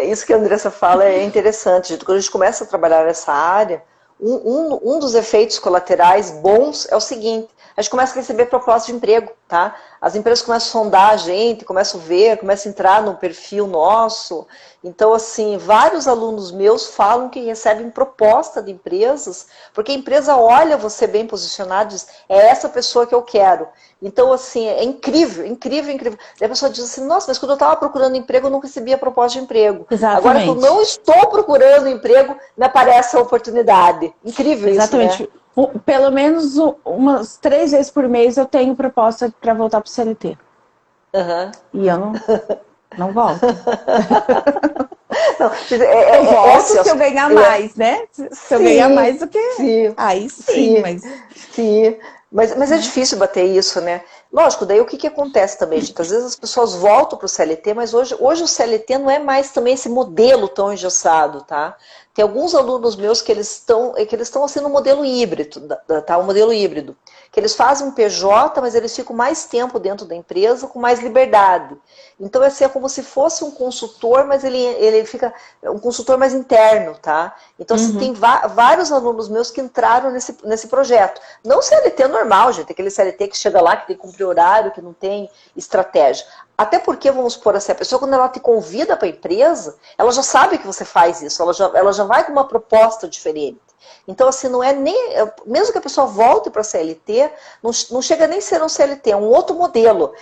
Isso que a Andressa fala é interessante. Quando a gente começa a trabalhar nessa área, um dos efeitos colaterais bons é o seguinte: a gente começa a receber propostas de emprego, tá? As empresas começam a sondar a gente, começam a ver, começam a entrar no perfil nosso. Então, assim, vários alunos meus falam que recebem proposta de empresas, porque a empresa olha você bem posicionado e diz, é essa pessoa que eu quero. Então, assim, é incrível, incrível, incrível. Daí a pessoa diz assim, nossa, mas quando eu estava procurando emprego, eu não recebia proposta de emprego. Exatamente. Agora que eu não estou procurando emprego, me aparece a oportunidade. Incrível. Exatamente. Isso, né? Pelo menos umas 3 vezes por mês eu tenho proposta para voltar para o CLT. E eu não volto. Não, eu volto se eu ganhar mais, né? Se eu ganhar mais do que... Aí sim, mas... Sim, mas é difícil bater isso, né? Lógico, daí o que acontece também, gente? Às vezes as pessoas voltam para o CLT, mas hoje o CLT não é mais também esse modelo tão engessado, tá? Tem alguns alunos meus que eles estão assim no modelo híbrido, tá? O modelo híbrido. Que eles fazem um PJ, mas eles ficam mais tempo dentro da empresa, com mais liberdade. Então, assim, é como se fosse um consultor, mas ele fica um consultor mais interno, tá? Então, assim, tem vários alunos meus que entraram nesse projeto. Não CLT normal, gente, aquele CLT que chega lá, que tem que cumprir horário, que não tem estratégia. Até porque, vamos supor assim, a pessoa quando ela te convida para a empresa, ela já sabe que você faz isso, ela já vai com uma proposta diferente. Então, assim, não é nem... Mesmo que a pessoa volte para a CLT, não chega nem a ser um CLT, é um outro modelo.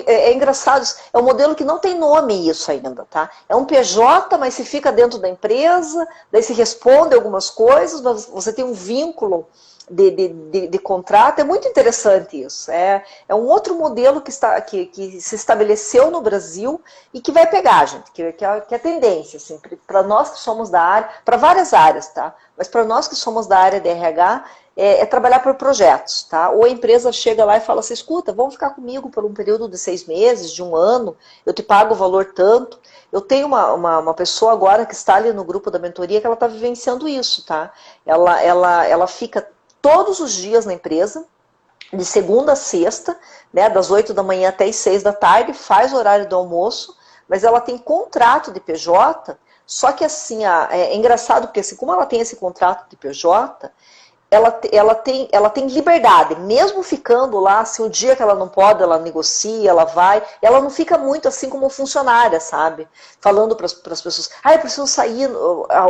É engraçado, é um modelo que não tem nome isso ainda, tá? É um PJ, mas se fica dentro da empresa, daí se responde algumas coisas, mas você tem um vínculo de contrato, é muito interessante isso. É um outro modelo que se estabeleceu no Brasil e que vai pegar, gente, que é a tendência, assim, para nós que somos da área, para várias áreas, tá? Mas para nós que somos da área de RH, é trabalhar por projetos, tá? Ou a empresa chega lá e fala assim, escuta, vamos ficar comigo por um período de 6 meses, de 1 ano, eu te pago o valor tanto. Eu tenho uma pessoa agora que está ali no grupo da mentoria que ela está vivenciando isso, tá? Ela fica todos os dias na empresa, de segunda a sexta, né, das 8 da manhã até as 6 da tarde, faz o horário do almoço, mas ela tem contrato de PJ, só que assim, é engraçado porque assim, como ela tem esse contrato de PJ, ela tem liberdade, mesmo ficando lá, assim, o dia que ela não pode, ela negocia, ela vai, ela não fica muito assim como funcionária, sabe? Falando para as pessoas, eu preciso sair,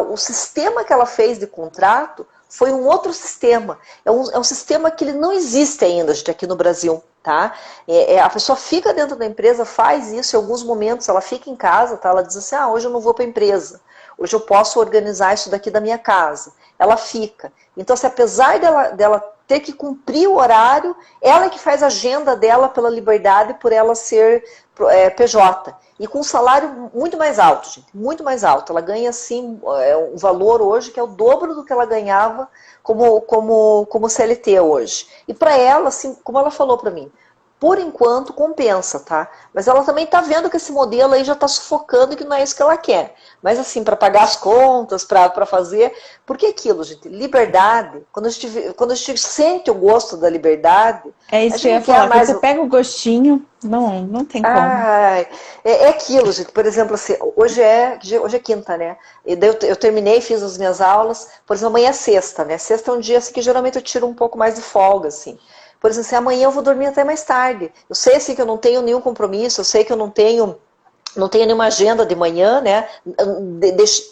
o sistema que ela fez de contrato foi um outro sistema, é um sistema que ele não existe ainda, gente, aqui no Brasil, tá? A pessoa fica dentro da empresa, faz isso, em alguns momentos ela fica em casa, tá? Ela diz assim, hoje eu não vou para a empresa, hoje eu posso organizar isso daqui da minha casa. Ela fica. Então, se apesar dela ter que cumprir o horário, ela é que faz a agenda dela pela liberdade, por ela ser PJ. E com um salário muito mais alto, gente, muito mais alto. Ela ganha, assim, um valor hoje que é o dobro do que ela ganhava como CLT hoje. E para ela, assim, como ela falou para mim, por enquanto compensa, tá? Mas ela também tá vendo que esse modelo aí já tá sufocando e que não é isso que ela quer. Mas assim, para pagar as contas, para fazer... Porque aquilo, gente, liberdade, quando a gente sente o gosto da liberdade... É isso que eu ia falar, mais... você pega o gostinho, não tem como. É aquilo, gente, por exemplo, assim, hoje é quinta, né? E daí eu terminei, fiz as minhas aulas, por exemplo, amanhã é sexta, né? Sexta é um dia assim, que geralmente eu tiro um pouco mais de folga, assim. Por exemplo, assim, amanhã eu vou dormir até mais tarde. Eu sei assim, que eu não tenho nenhum compromisso, eu sei que eu não tenho nenhuma agenda de manhã, né?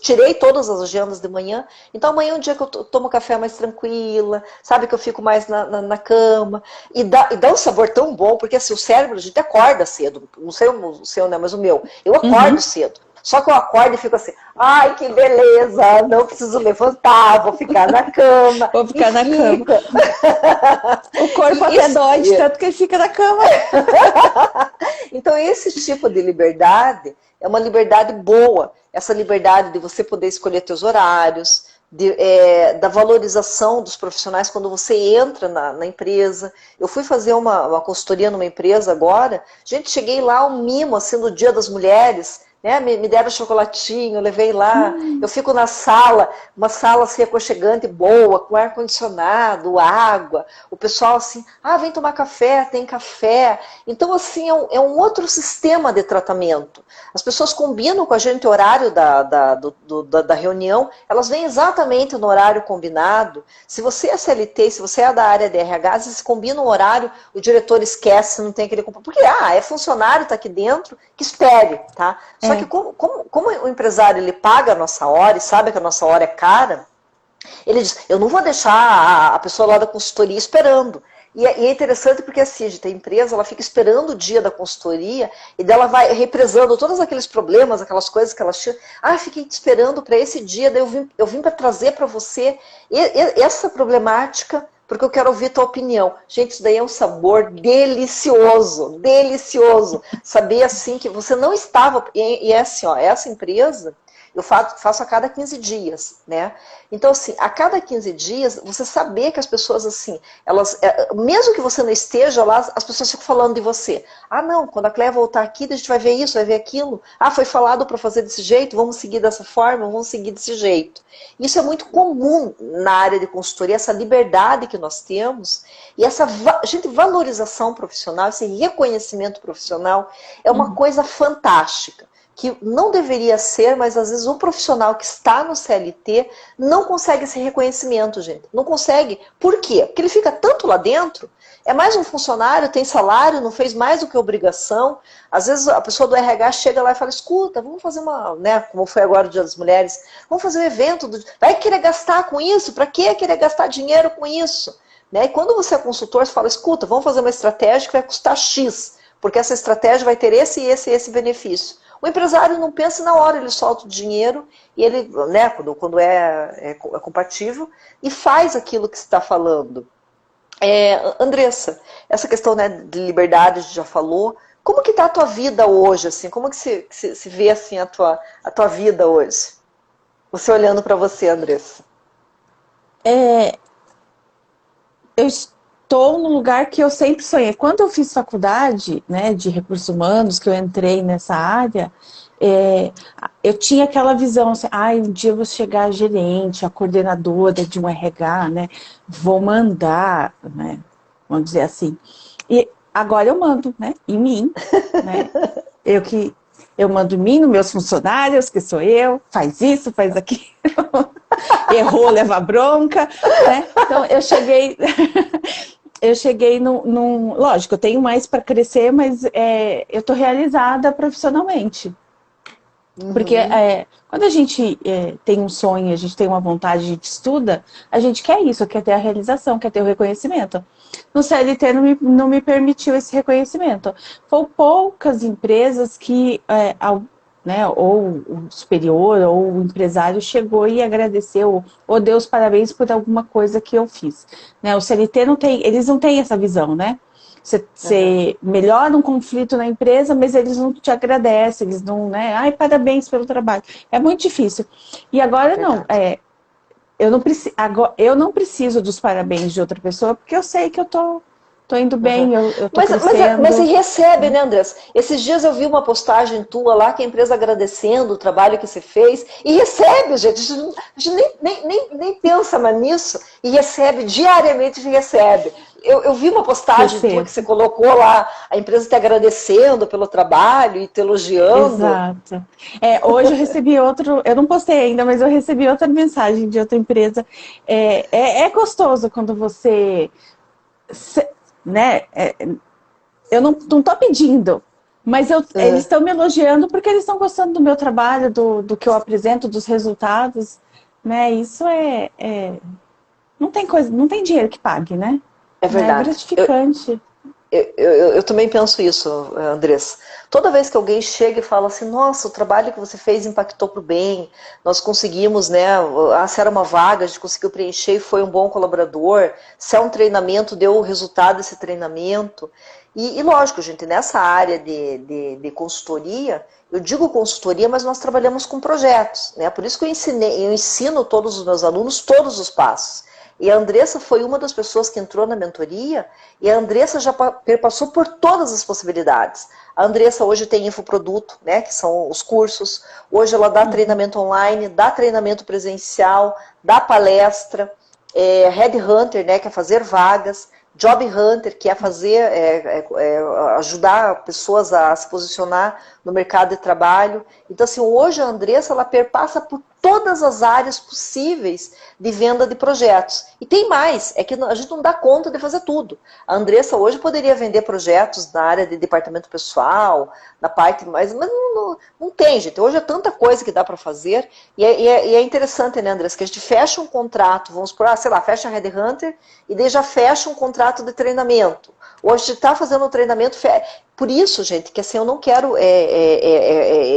Tirei todas as agendas de manhã. Então amanhã é um dia que eu tomo café mais tranquila, sabe? Que eu fico mais na cama. E dá um sabor tão bom, porque assim, o cérebro, a gente acorda cedo. Não sei o seu, né? Mas o meu. Eu acordo cedo. Só que eu acordo e fico assim, ai, que beleza, não preciso levantar, vou ficar na cama. Vou ficar na cama. O corpo até dói de tanto que ele fica na cama. Então, esse tipo de liberdade é uma liberdade boa. Essa liberdade de você poder escolher seus horários, da valorização dos profissionais quando você entra na empresa. Eu fui fazer uma consultoria numa empresa agora, gente, cheguei lá, um mimo, assim, no Dia das Mulheres, né? Me deram chocolatinho, eu levei lá, eu fico na sala, uma sala assim aconchegante, boa, com ar-condicionado, água, o pessoal assim, vem tomar café, tem café. Então assim, é um outro sistema de tratamento. As pessoas combinam com a gente o horário da reunião, elas vêm exatamente no horário combinado. Se você é CLT, se você é da área de RH, às vezes combina um horário, o diretor esquece, não tem aquele... Porque, é funcionário, está aqui dentro, que espere, tá? Só que como o empresário ele paga a nossa hora e sabe que a nossa hora é cara, ele diz, eu não vou deixar a pessoa lá da consultoria esperando. E é interessante porque assim, a empresa ela fica esperando o dia da consultoria e dela vai represando todos aqueles problemas, aquelas coisas que ela tinha. Fiquei te esperando para esse dia, daí eu vim para trazer para você essa problemática, porque eu quero ouvir tua opinião. Gente, isso daí é um sabor delicioso, delicioso. Saber assim que você não estava... E é assim, essa empresa... Eu faço a cada 15 dias, né? Então, assim, a cada 15 dias, você saber que as pessoas, assim, elas, mesmo que você não esteja lá, as pessoas ficam falando de você. Não, quando a Cléia voltar aqui, a gente vai ver isso, vai ver aquilo. Foi falado para fazer desse jeito, vamos seguir dessa forma, vamos seguir desse jeito. Isso é muito comum na área de consultoria, essa liberdade que nós temos e essa valorização profissional, esse reconhecimento profissional é uma coisa fantástica. Que não deveria ser, mas às vezes o profissional que está no CLT não consegue esse reconhecimento, gente. Não consegue. Por quê? Porque ele fica tanto lá dentro, é mais um funcionário, tem salário, não fez mais do que obrigação. Às vezes a pessoa do RH chega lá e fala, escuta, vamos fazer uma, né, como foi agora o Dia das Mulheres, vamos fazer um evento, vai querer gastar com isso? Para que querer gastar dinheiro com isso? Né? E quando você é consultor, você fala, escuta, vamos fazer uma estratégia que vai custar X, porque essa estratégia vai ter esse e esse benefício. O empresário não pensa na hora, ele solta o dinheiro e ele, né, quando é compatível, e faz aquilo que você está falando. Andressa, essa questão, né, de liberdade, a gente já falou. Como que está a tua vida hoje? Assim? Como que se vê assim, a tua vida hoje? Você olhando para você, Andressa. Eu estou no lugar que eu sempre sonhei. Quando eu fiz faculdade, né, de recursos humanos, que eu entrei nessa área, é, eu tinha aquela visão assim, um dia eu vou chegar a gerente, a coordenadora de um RH, né, vou mandar, né, vamos dizer assim. E agora eu mando, né, em mim, né, eu mando em mim, nos meus funcionários, que sou eu, faz isso, faz aquilo, errou, leva bronca, né? Então eu cheguei lógico, eu tenho mais para crescer, mas eu estou realizada profissionalmente. Porque quando a gente tem um sonho, a gente tem uma vontade, a gente estuda, a gente quer isso, quer ter a realização, quer ter o reconhecimento. No CLT não me permitiu esse reconhecimento. Foram poucas empresas que, né, ou o superior, ou o empresário chegou e agradeceu, ou deu os parabéns por alguma coisa que eu fiz. Né, o CLT eles não têm essa visão, né? Você melhora um conflito na empresa, mas eles não te agradecem, eles não, né? Ai, parabéns pelo trabalho. É muito difícil. E agora não, eu não preciso dos parabéns de outra pessoa, porque eu sei que eu tô indo bem, eu tô crescendo. Mas recebe, né, Andressa? Esses dias eu vi uma postagem tua lá, que a empresa agradecendo o trabalho que você fez, e recebe, gente. A gente nem pensa mais nisso, e recebe, diariamente recebe. Eu vi uma postagem tua que você colocou lá, a empresa te agradecendo pelo trabalho e te elogiando. Exato. Hoje eu recebi eu não postei ainda, mas eu recebi outra mensagem de outra empresa. É gostoso quando você, né? Eu não tô pedindo, mas eles estão me elogiando porque eles estão gostando do meu trabalho, do que eu apresento, dos resultados, né? Isso não tem coisa, não tem dinheiro que pague, né? É verdade. É gratificante. Eu também penso isso, Andressa. Toda vez que alguém chega e fala assim, nossa, o trabalho que você fez impactou para o bem, nós conseguimos, né? Se era uma vaga, a gente conseguiu preencher e foi um bom colaborador. Se é um treinamento, deu o resultado desse treinamento. E lógico, gente, nessa área de consultoria, eu digo consultoria, mas nós trabalhamos com projetos, né? Por isso que eu ensino todos os meus alunos todos os passos. E a Andressa foi uma das pessoas que entrou na mentoria, e a Andressa já perpassou por todas as possibilidades. A Andressa hoje tem infoproduto, né, que são os cursos. Hoje ela dá treinamento online, dá treinamento presencial, dá palestra, Headhunter, né, que é fazer vagas, Job Hunter, que é fazer, ajudar pessoas a se posicionar no mercado de trabalho. Então, assim, hoje a Andressa, ela perpassa por todas as áreas possíveis de venda de projetos. E tem mais, é que a gente não dá conta de fazer tudo. A Andressa hoje poderia vender projetos na área de departamento pessoal, na parte mais... Mas não tem, gente. Hoje é tanta coisa que dá para fazer. E é interessante, né, Andressa, que a gente fecha um contrato, vamos por, sei lá, fecha a Headhunter e daí já fecha um contrato de treinamento. Hoje a gente está fazendo um treinamento... Por isso, gente, que assim, eu não quero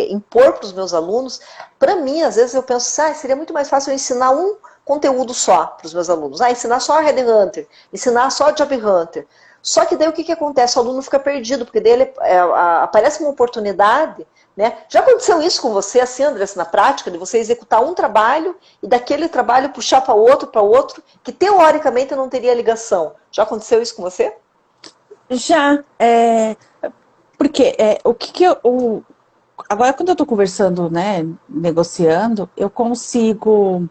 impor para os meus alunos. Para mim, às vezes eu penso, seria muito mais fácil eu ensinar um conteúdo só para os meus alunos. Ensinar só a Headhunter, ensinar só a Job Hunter. Só que daí o que acontece? O aluno fica perdido, porque daí aparece uma oportunidade, né? Já aconteceu isso com você, assim, Andressa, na prática, de você executar um trabalho e daquele trabalho puxar para outro, que teoricamente não teria ligação. Já aconteceu isso com você? Já, porque agora quando eu estou conversando, né, negociando, eu consigo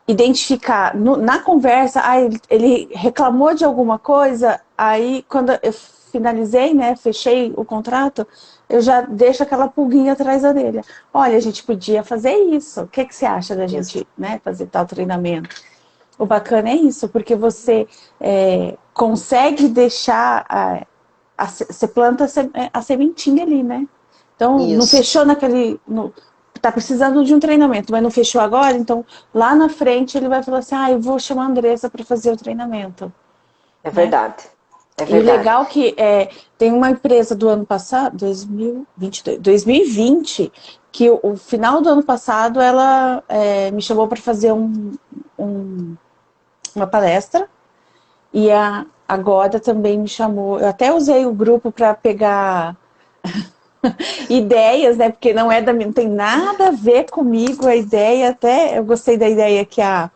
identificar na conversa, ele reclamou de alguma coisa, aí quando eu finalizei, né, fechei o contrato, eu já deixo aquela pulguinha atrás da orelha. Olha, a gente podia fazer isso, o que você acha da gente, né, fazer tal treinamento? O bacana é isso, porque você consegue deixar, você planta a sementinha ali, né? Então, isso. Não fechou naquele... Tá precisando de um treinamento, mas não fechou agora, então lá na frente ele vai falar assim, eu vou chamar a Andressa para fazer o treinamento. É verdade. É E o verdade. legal que tem uma empresa do ano passado, 2022, 2020, que o final do ano passado ela me chamou para fazer uma palestra, e agora também me chamou. Eu até usei o grupo para pegar ideias, né? Porque não tem nada a ver comigo a ideia. Até eu gostei da ideia que a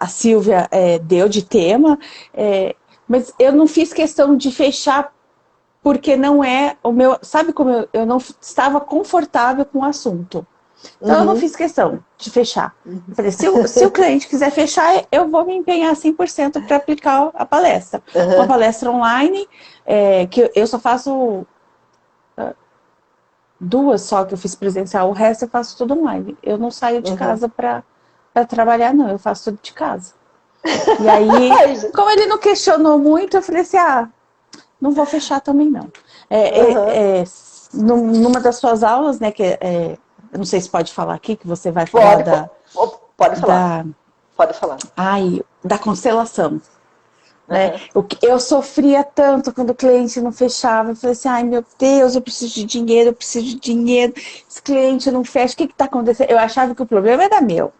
Silvia deu de tema, mas eu não fiz questão de fechar porque não é o meu. Sabe como eu não estava confortável com o assunto. Então eu não Uhum. fiz questão de fechar. Uhum. Eu falei, se o cliente quiser fechar, eu vou me empenhar 100% para aplicar a palestra. Uma Uhum. palestra online, que eu só faço duas só que eu fiz presencial, o resto eu faço tudo online. Eu não saio de Uhum. casa para trabalhar, não, eu faço tudo de casa. E aí, Ai, gente. como ele não questionou muito, eu falei assim, não vou fechar também não. Uhum. Numa das suas aulas, né, eu não sei se pode falar aqui, que você vai falar Pode, pode falar. da, Pode falar. da constelação. Né? Uhum. Eu sofria tanto quando o cliente não fechava. Eu falei assim, ai meu Deus, eu preciso de dinheiro, eu preciso de dinheiro. Esse cliente não fecha, o que está acontecendo? Eu achava que o problema era meu.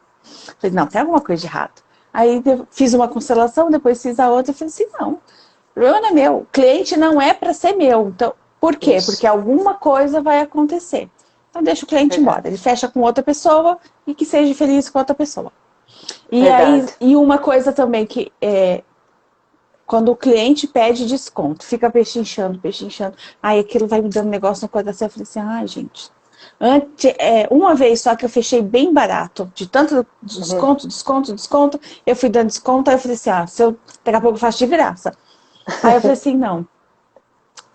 Eu falei, não, tem alguma coisa de errado. Aí fiz uma constelação, depois fiz a outra, e falei assim, não, o problema não é meu. O cliente não é para ser meu. Então, por quê? Porque Isso. alguma coisa vai acontecer. Então deixa o cliente embora. Verdade. Ele fecha com outra pessoa e que seja feliz com outra pessoa. E aí, Verdade. e uma coisa também que quando o cliente pede desconto, fica pechinchando, pechinchando. Aí aquilo vai me dando negócio no coração. Eu falei assim, ai, gente. Uma vez só que eu fechei bem barato, de tanto Uhum. desconto, eu fui dando desconto, aí eu falei assim, daqui a pouco eu faço de graça. Aí eu falei assim, não,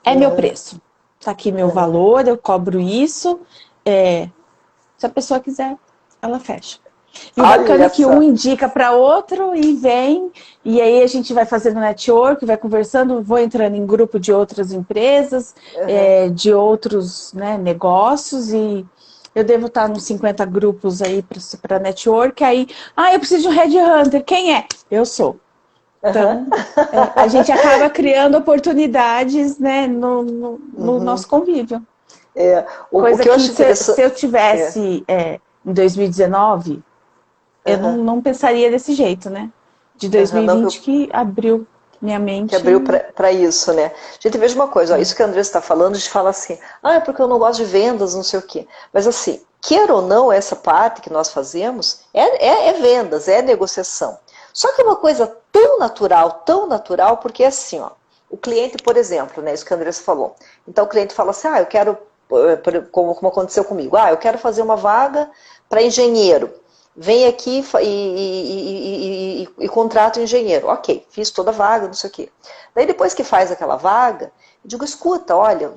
é meu Uhum. preço. Tá aqui meu Uhum. valor, eu cobro isso. Se a pessoa quiser, ela fecha. E o bacana é Olha que um só. indica para outro e vem, e aí a gente vai fazendo network, vai conversando, vou entrando em grupo de outras empresas, Uhum. de outros, né, negócios, e eu devo estar nos 50 grupos aí para network. Aí, eu preciso de um headhunter, quem é? Eu sou. Uhum. Então, a gente acaba criando oportunidades, né, no Uhum. nosso convívio. O Coisa que eu que acho se eu interessante. É. tivesse em 2019, eu Uhum. não pensaria desse jeito, né? De Uhum. Não, 2020 que abriu minha que mente. abriu para isso, né? Gente, veja uma coisa, ó, isso que a Andressa está falando, a gente fala assim, é porque eu não gosto de vendas, não sei o quê. Mas assim, queira ou não, essa parte que nós fazemos é vendas, é negociação. Só que é uma coisa tão natural, porque é assim, ó, o cliente, por exemplo, né, isso que a Andressa falou. Então o cliente fala assim, eu quero, como aconteceu comigo, eu quero fazer uma vaga para engenheiro. Vem aqui e contrata o engenheiro. Ok, fiz toda a vaga, não sei o quê. Daí depois que faz aquela vaga, eu digo, escuta, olha,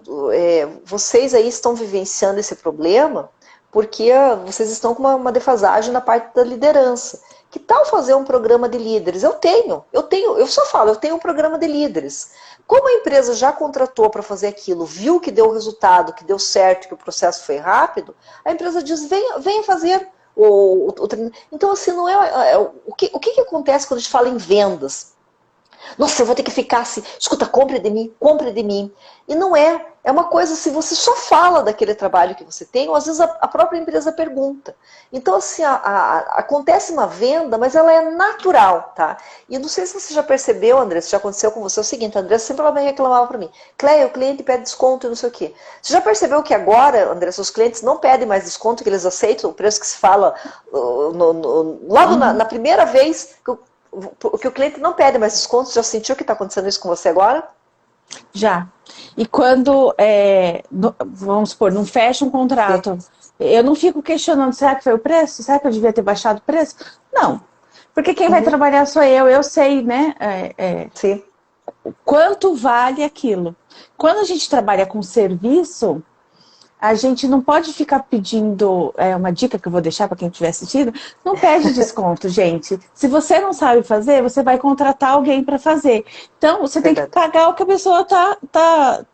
vocês aí estão vivenciando esse problema porque vocês estão com uma defasagem na parte da liderança. Que tal fazer um programa de líderes? Eu só falo, eu tenho um programa de líderes. Como a empresa já contratou para fazer aquilo, viu que deu resultado, que deu certo, que o processo foi rápido, a empresa diz, venha fazer. Então, assim, não o que acontece quando a gente fala em vendas? Nossa, eu vou ter que ficar assim, escuta, compre de mim. E não é. É uma coisa, se você só fala daquele trabalho que você tem, ou às vezes a própria empresa pergunta. Então, assim, acontece uma venda, mas ela é natural, tá? E não sei se você já percebeu, André, se já aconteceu com você, é o seguinte, a André sempre ela vem reclamava para mim, Cleia, o cliente pede desconto e não sei o quê. Você já percebeu que agora, André, seus clientes não pedem mais desconto, que eles aceitam o preço que se fala logo Uhum. na primeira vez que o cliente não pede mais desconto? Já sentiu que está acontecendo isso com você agora? Já. E quando, vamos supor, não fecha um Sim. contrato, eu não fico questionando, será que foi o preço? Será que eu devia ter baixado o preço? Não. Porque quem vai Uhum. trabalhar sou eu sei, né? Sim. Quanto vale aquilo. Quando a gente trabalha com serviço, a gente não pode ficar pedindo, uma dica que eu vou deixar para quem estiver assistindo, não pede desconto, gente. Se você não sabe fazer, você vai contratar alguém para fazer. Então, você tem que Verdade. pagar o que a pessoa tá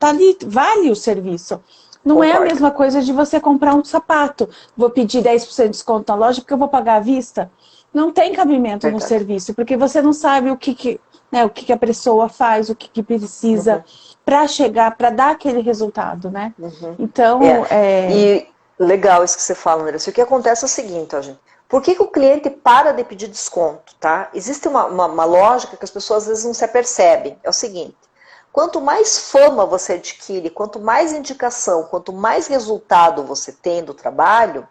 ali, vale o serviço. Não é a Concordo. mesma coisa de você comprar um sapato. Vou pedir 10% de desconto na loja porque eu vou pagar à vista. Não tem cabimento no Verdade. serviço, porque você não sabe né, o que a pessoa faz, o que precisa para chegar, para dar aquele resultado, né? Então, E legal isso que você fala, Andressa. O que acontece é o seguinte, ó, gente. Por que o cliente para de pedir desconto, tá? Existe uma lógica que as pessoas às vezes não se apercebem. É o seguinte. Quanto mais fama você adquire, quanto mais indicação, quanto mais resultado você tem do trabalho,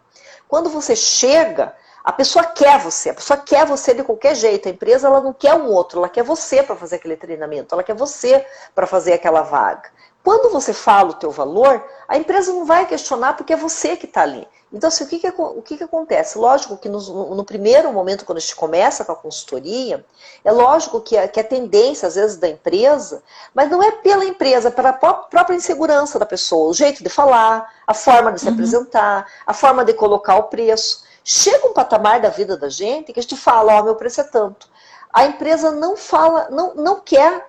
quando você chega, a pessoa quer você de qualquer jeito. A empresa ela não quer um outro, ela quer você para fazer aquele treinamento, ela quer você para fazer aquela vaga. Quando você fala o teu valor, a empresa não vai questionar porque é você que está ali. Então, assim, o que acontece? Lógico que no primeiro momento, quando a gente começa com a consultoria, é lógico que a tendência, às vezes, da empresa, mas não é pela empresa, é pela própria insegurança da pessoa, o jeito de falar, a forma de se apresentar, a forma de colocar o preço. Chega um patamar da vida da gente que a gente fala, ó, meu preço é tanto. A empresa não fala, não quer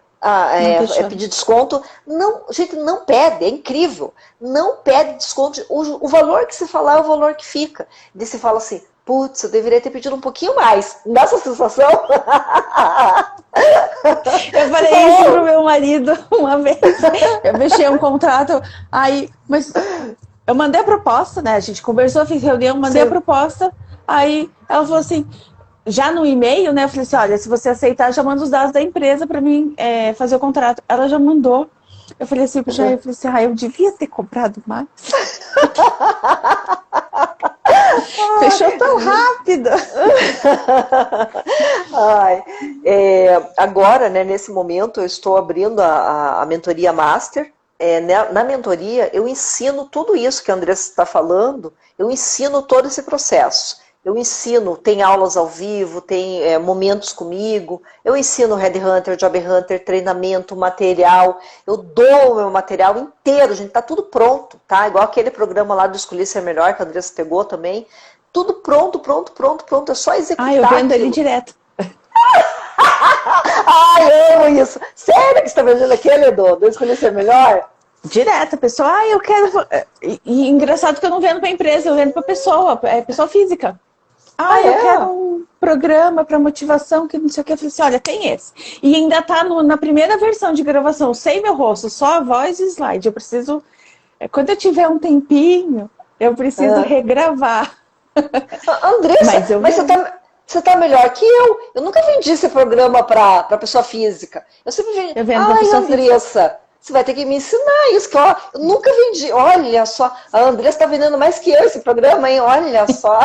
pedir desconto, não, gente, não pede, é incrível, não pede desconto, o valor que se falar é o valor que fica. E se fala assim, putz, eu deveria ter pedido um pouquinho mais, não dá essa sensação? Eu falei isso pro meu marido uma vez, eu fechei um contrato, aí, mas eu mandei a proposta, né, a gente conversou, fiz reunião, mandei a proposta, aí ela falou assim, já no e-mail, né, eu falei assim, olha, se você aceitar, já manda os dados da empresa para mim fazer o contrato. Ela já mandou. Eu falei assim, eu devia ter comprado mais. Fechou tão rápido. Agora, né, nesse momento, eu estou abrindo a mentoria Master. Na mentoria, eu ensino tudo isso que a Andressa está falando, eu ensino todo esse processo. Eu ensino, tem aulas ao vivo, tem momentos comigo, eu ensino Headhunter, Job Hunter, treinamento, material, eu dou o meu material inteiro, gente, tá tudo pronto, tá? Igual aquele programa lá do Escolher Ser Melhor, que a Andressa pegou também, tudo pronto, é só executar. Eu vendo ele direto. Eu amo isso. Sério que você tá vendendo aquele do Escolher Ser Melhor? Direto, a pessoa, eu quero... E engraçado que eu não vendo pra empresa, eu vendo pra pessoa física. Eu quero um programa para motivação, que não sei o que. Eu falei assim, olha, tem esse. E ainda tá na primeira versão de gravação, sem meu rosto, só a voz e slide. Eu preciso, quando eu tiver um tempinho, eu preciso regravar. Andressa, mas você tá melhor que eu. Eu nunca vendi esse programa para pessoa física. Eu sempre vendi. Andressa, você vai ter que me ensinar isso, que ó, eu nunca vendi. Olha só, a Andressa está vendendo mais que eu esse programa, hein? Olha só.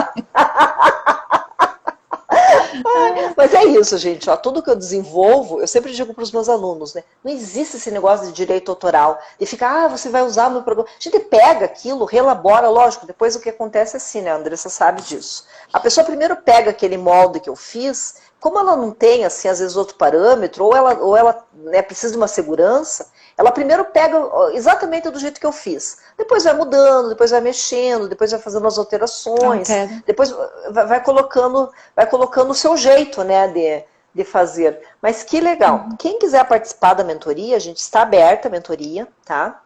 Mas é isso, gente. Ó, tudo que eu desenvolvo, eu sempre digo para os meus alunos, né? Não existe esse negócio de direito autoral, de ficar, você vai usar o meu programa. A gente pega aquilo, relabora, lógico, depois o que acontece é assim, né? A Andressa sabe disso. A pessoa primeiro pega aquele molde que eu fiz, como ela não tem, assim, às vezes outro parâmetro, ou ela né, precisa de uma segurança, ela primeiro pega exatamente do jeito que eu fiz. Depois vai mudando, depois vai mexendo, depois vai fazendo as alterações, depois vai colocando o seu jeito, né, de fazer. Mas que legal. Quem quiser participar da mentoria, a gente está aberta a mentoria, tá?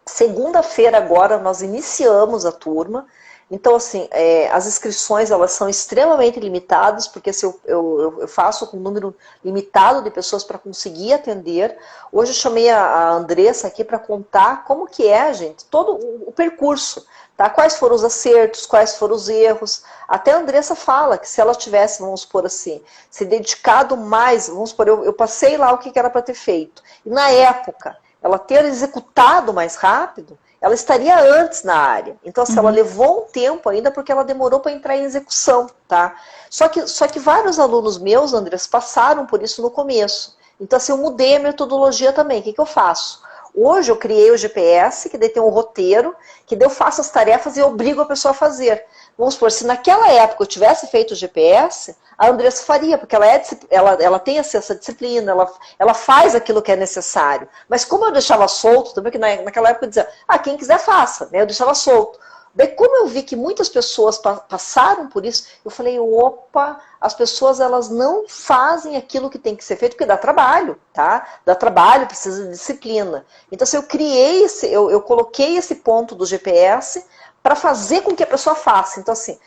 Segunda-feira agora nós iniciamos a turma. Então, assim, as inscrições elas são extremamente limitadas, porque assim, eu faço com um número limitado de pessoas para conseguir atender. Hoje eu chamei a Andressa aqui para contar como que é, gente, todo o percurso. Tá? Quais foram os acertos, quais foram os erros. Até a Andressa fala que se ela tivesse, vamos supor assim, se dedicado mais, vamos supor, eu passei lá o que era para ter feito. E na época, ela ter executado mais rápido, ela estaria antes na área. Então, assim, ela levou um tempo ainda porque ela demorou para entrar em execução, tá? Só que vários alunos meus, Andressa, passaram por isso no começo. Então, assim, eu mudei a metodologia também. O que eu faço? Hoje eu criei o GPS, que daí tem um roteiro, que daí eu faço as tarefas e obrigo a pessoa a fazer. Vamos supor, se naquela época eu tivesse feito o GPS, a Andressa faria, porque ela tem essa disciplina, ela faz aquilo que é necessário. Mas como eu deixava solto, também que naquela época eu dizia, quem quiser faça, né? Eu deixava solto. Daí, como eu vi que muitas pessoas passaram por isso, eu falei, opa, as pessoas elas não fazem aquilo que tem que ser feito, porque dá trabalho, tá? Dá trabalho, precisa de disciplina. Então, se eu criei eu coloquei esse ponto do GPS para fazer com que a pessoa faça. Então, assim,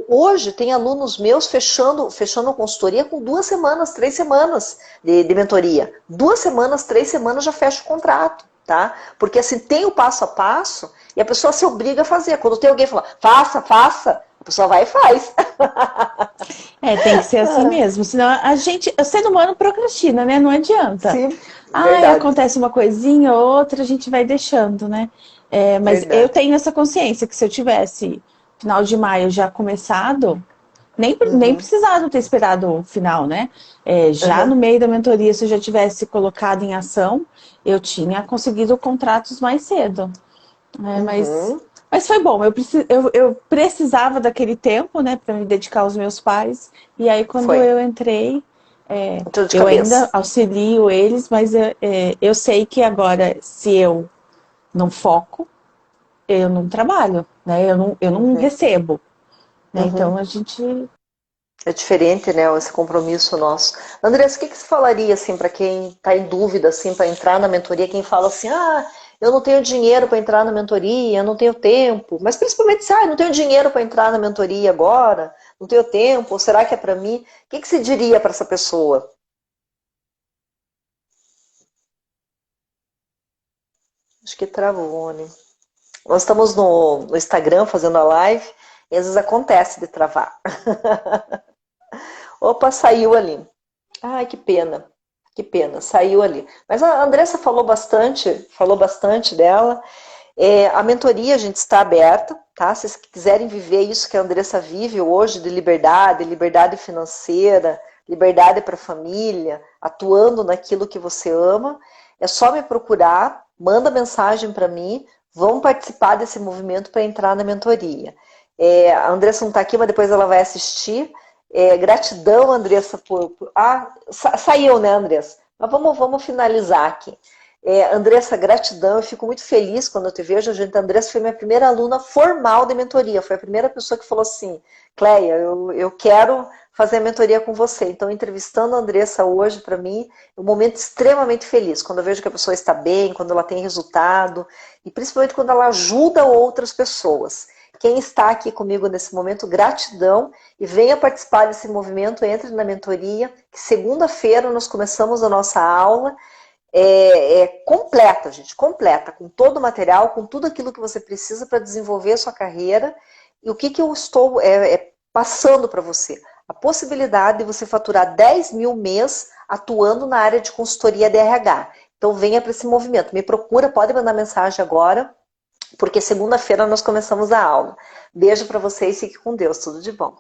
hoje tem alunos meus fechando a consultoria com 2 semanas, 3 semanas de mentoria. 2 semanas, 3 semanas já fecha o contrato, tá? Porque assim, tem o passo a passo e a pessoa se obriga a fazer. Quando tem alguém falando, faça, faça, a pessoa vai e faz. Tem que ser assim mesmo, senão o ser humano procrastina, né? Não adianta. Sim, verdade. Acontece uma coisinha ou outra, a gente vai deixando, né? Mas eu Verdade. tenho essa consciência que se eu tivesse final de maio já começado, nem Uhum, precisava ter esperado o final, né? Já no uhum, meio da mentoria, se eu já tivesse colocado em ação, eu tinha conseguido contratos mais cedo. Mas, uhum. mas foi bom, eu precisava daquele tempo, né, para me dedicar aos meus pais. E aí, quando Foi. eu entrei, Tudo de eu ainda cabeça. auxilio eles, mas eu sei que agora, se eu não foco, eu não trabalho, né? Eu não Uhum, recebo, né? Então uhum. a gente. É diferente, né, esse compromisso nosso. Andressa, o que você falaria assim para quem está em dúvida assim para entrar na mentoria, quem fala assim: "Ah, eu não tenho dinheiro para entrar na mentoria, eu não tenho tempo". Mas principalmente se, eu não tenho dinheiro para entrar na mentoria agora, não tenho tempo, ou será que é para mim? O que você diria para essa pessoa? Acho que travou, né? Nós estamos no Instagram fazendo a live e às vezes acontece de travar. Opa, saiu ali. Ai, que pena. Que pena, saiu ali. Mas a Andressa falou bastante dela. A mentoria, a gente está aberta, tá? Se vocês quiserem viver isso que a Andressa vive hoje, de liberdade, liberdade financeira, liberdade para a família, atuando naquilo que você ama, é só me procurar, manda mensagem para mim, vamos participar desse movimento para entrar na mentoria. A Andressa não está aqui, mas depois ela vai assistir. Gratidão, Andressa, saiu, né, Andressa? Mas vamos finalizar aqui. Andressa, gratidão, eu fico muito feliz quando eu te vejo. A Andressa foi minha primeira aluna formal de mentoria, foi a primeira pessoa que falou assim: Cleia, eu quero fazer a mentoria com você. Então, entrevistando a Andressa hoje, para mim, é um momento extremamente feliz, quando eu vejo que a pessoa está bem, quando ela tem resultado, e principalmente quando ela ajuda outras pessoas. Quem está aqui comigo nesse momento, gratidão, e venha participar desse movimento, entre na mentoria, que segunda-feira nós começamos a nossa aula, completa, gente, completa, com todo o material, com tudo aquilo que você precisa para desenvolver a sua carreira. E o que eu estou passando para você? A possibilidade de você faturar 10 mil mês atuando na área de consultoria de RH. Então venha para esse movimento, me procura, pode mandar mensagem agora, porque segunda-feira nós começamos a aula. Beijo para vocês, fique com Deus, tudo de bom.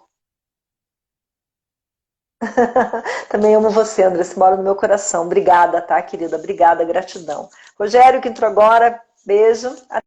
Também amo você, André, você mora no meu coração. Obrigada, tá, querida? Obrigada, gratidão. Rogério, que entrou agora, beijo.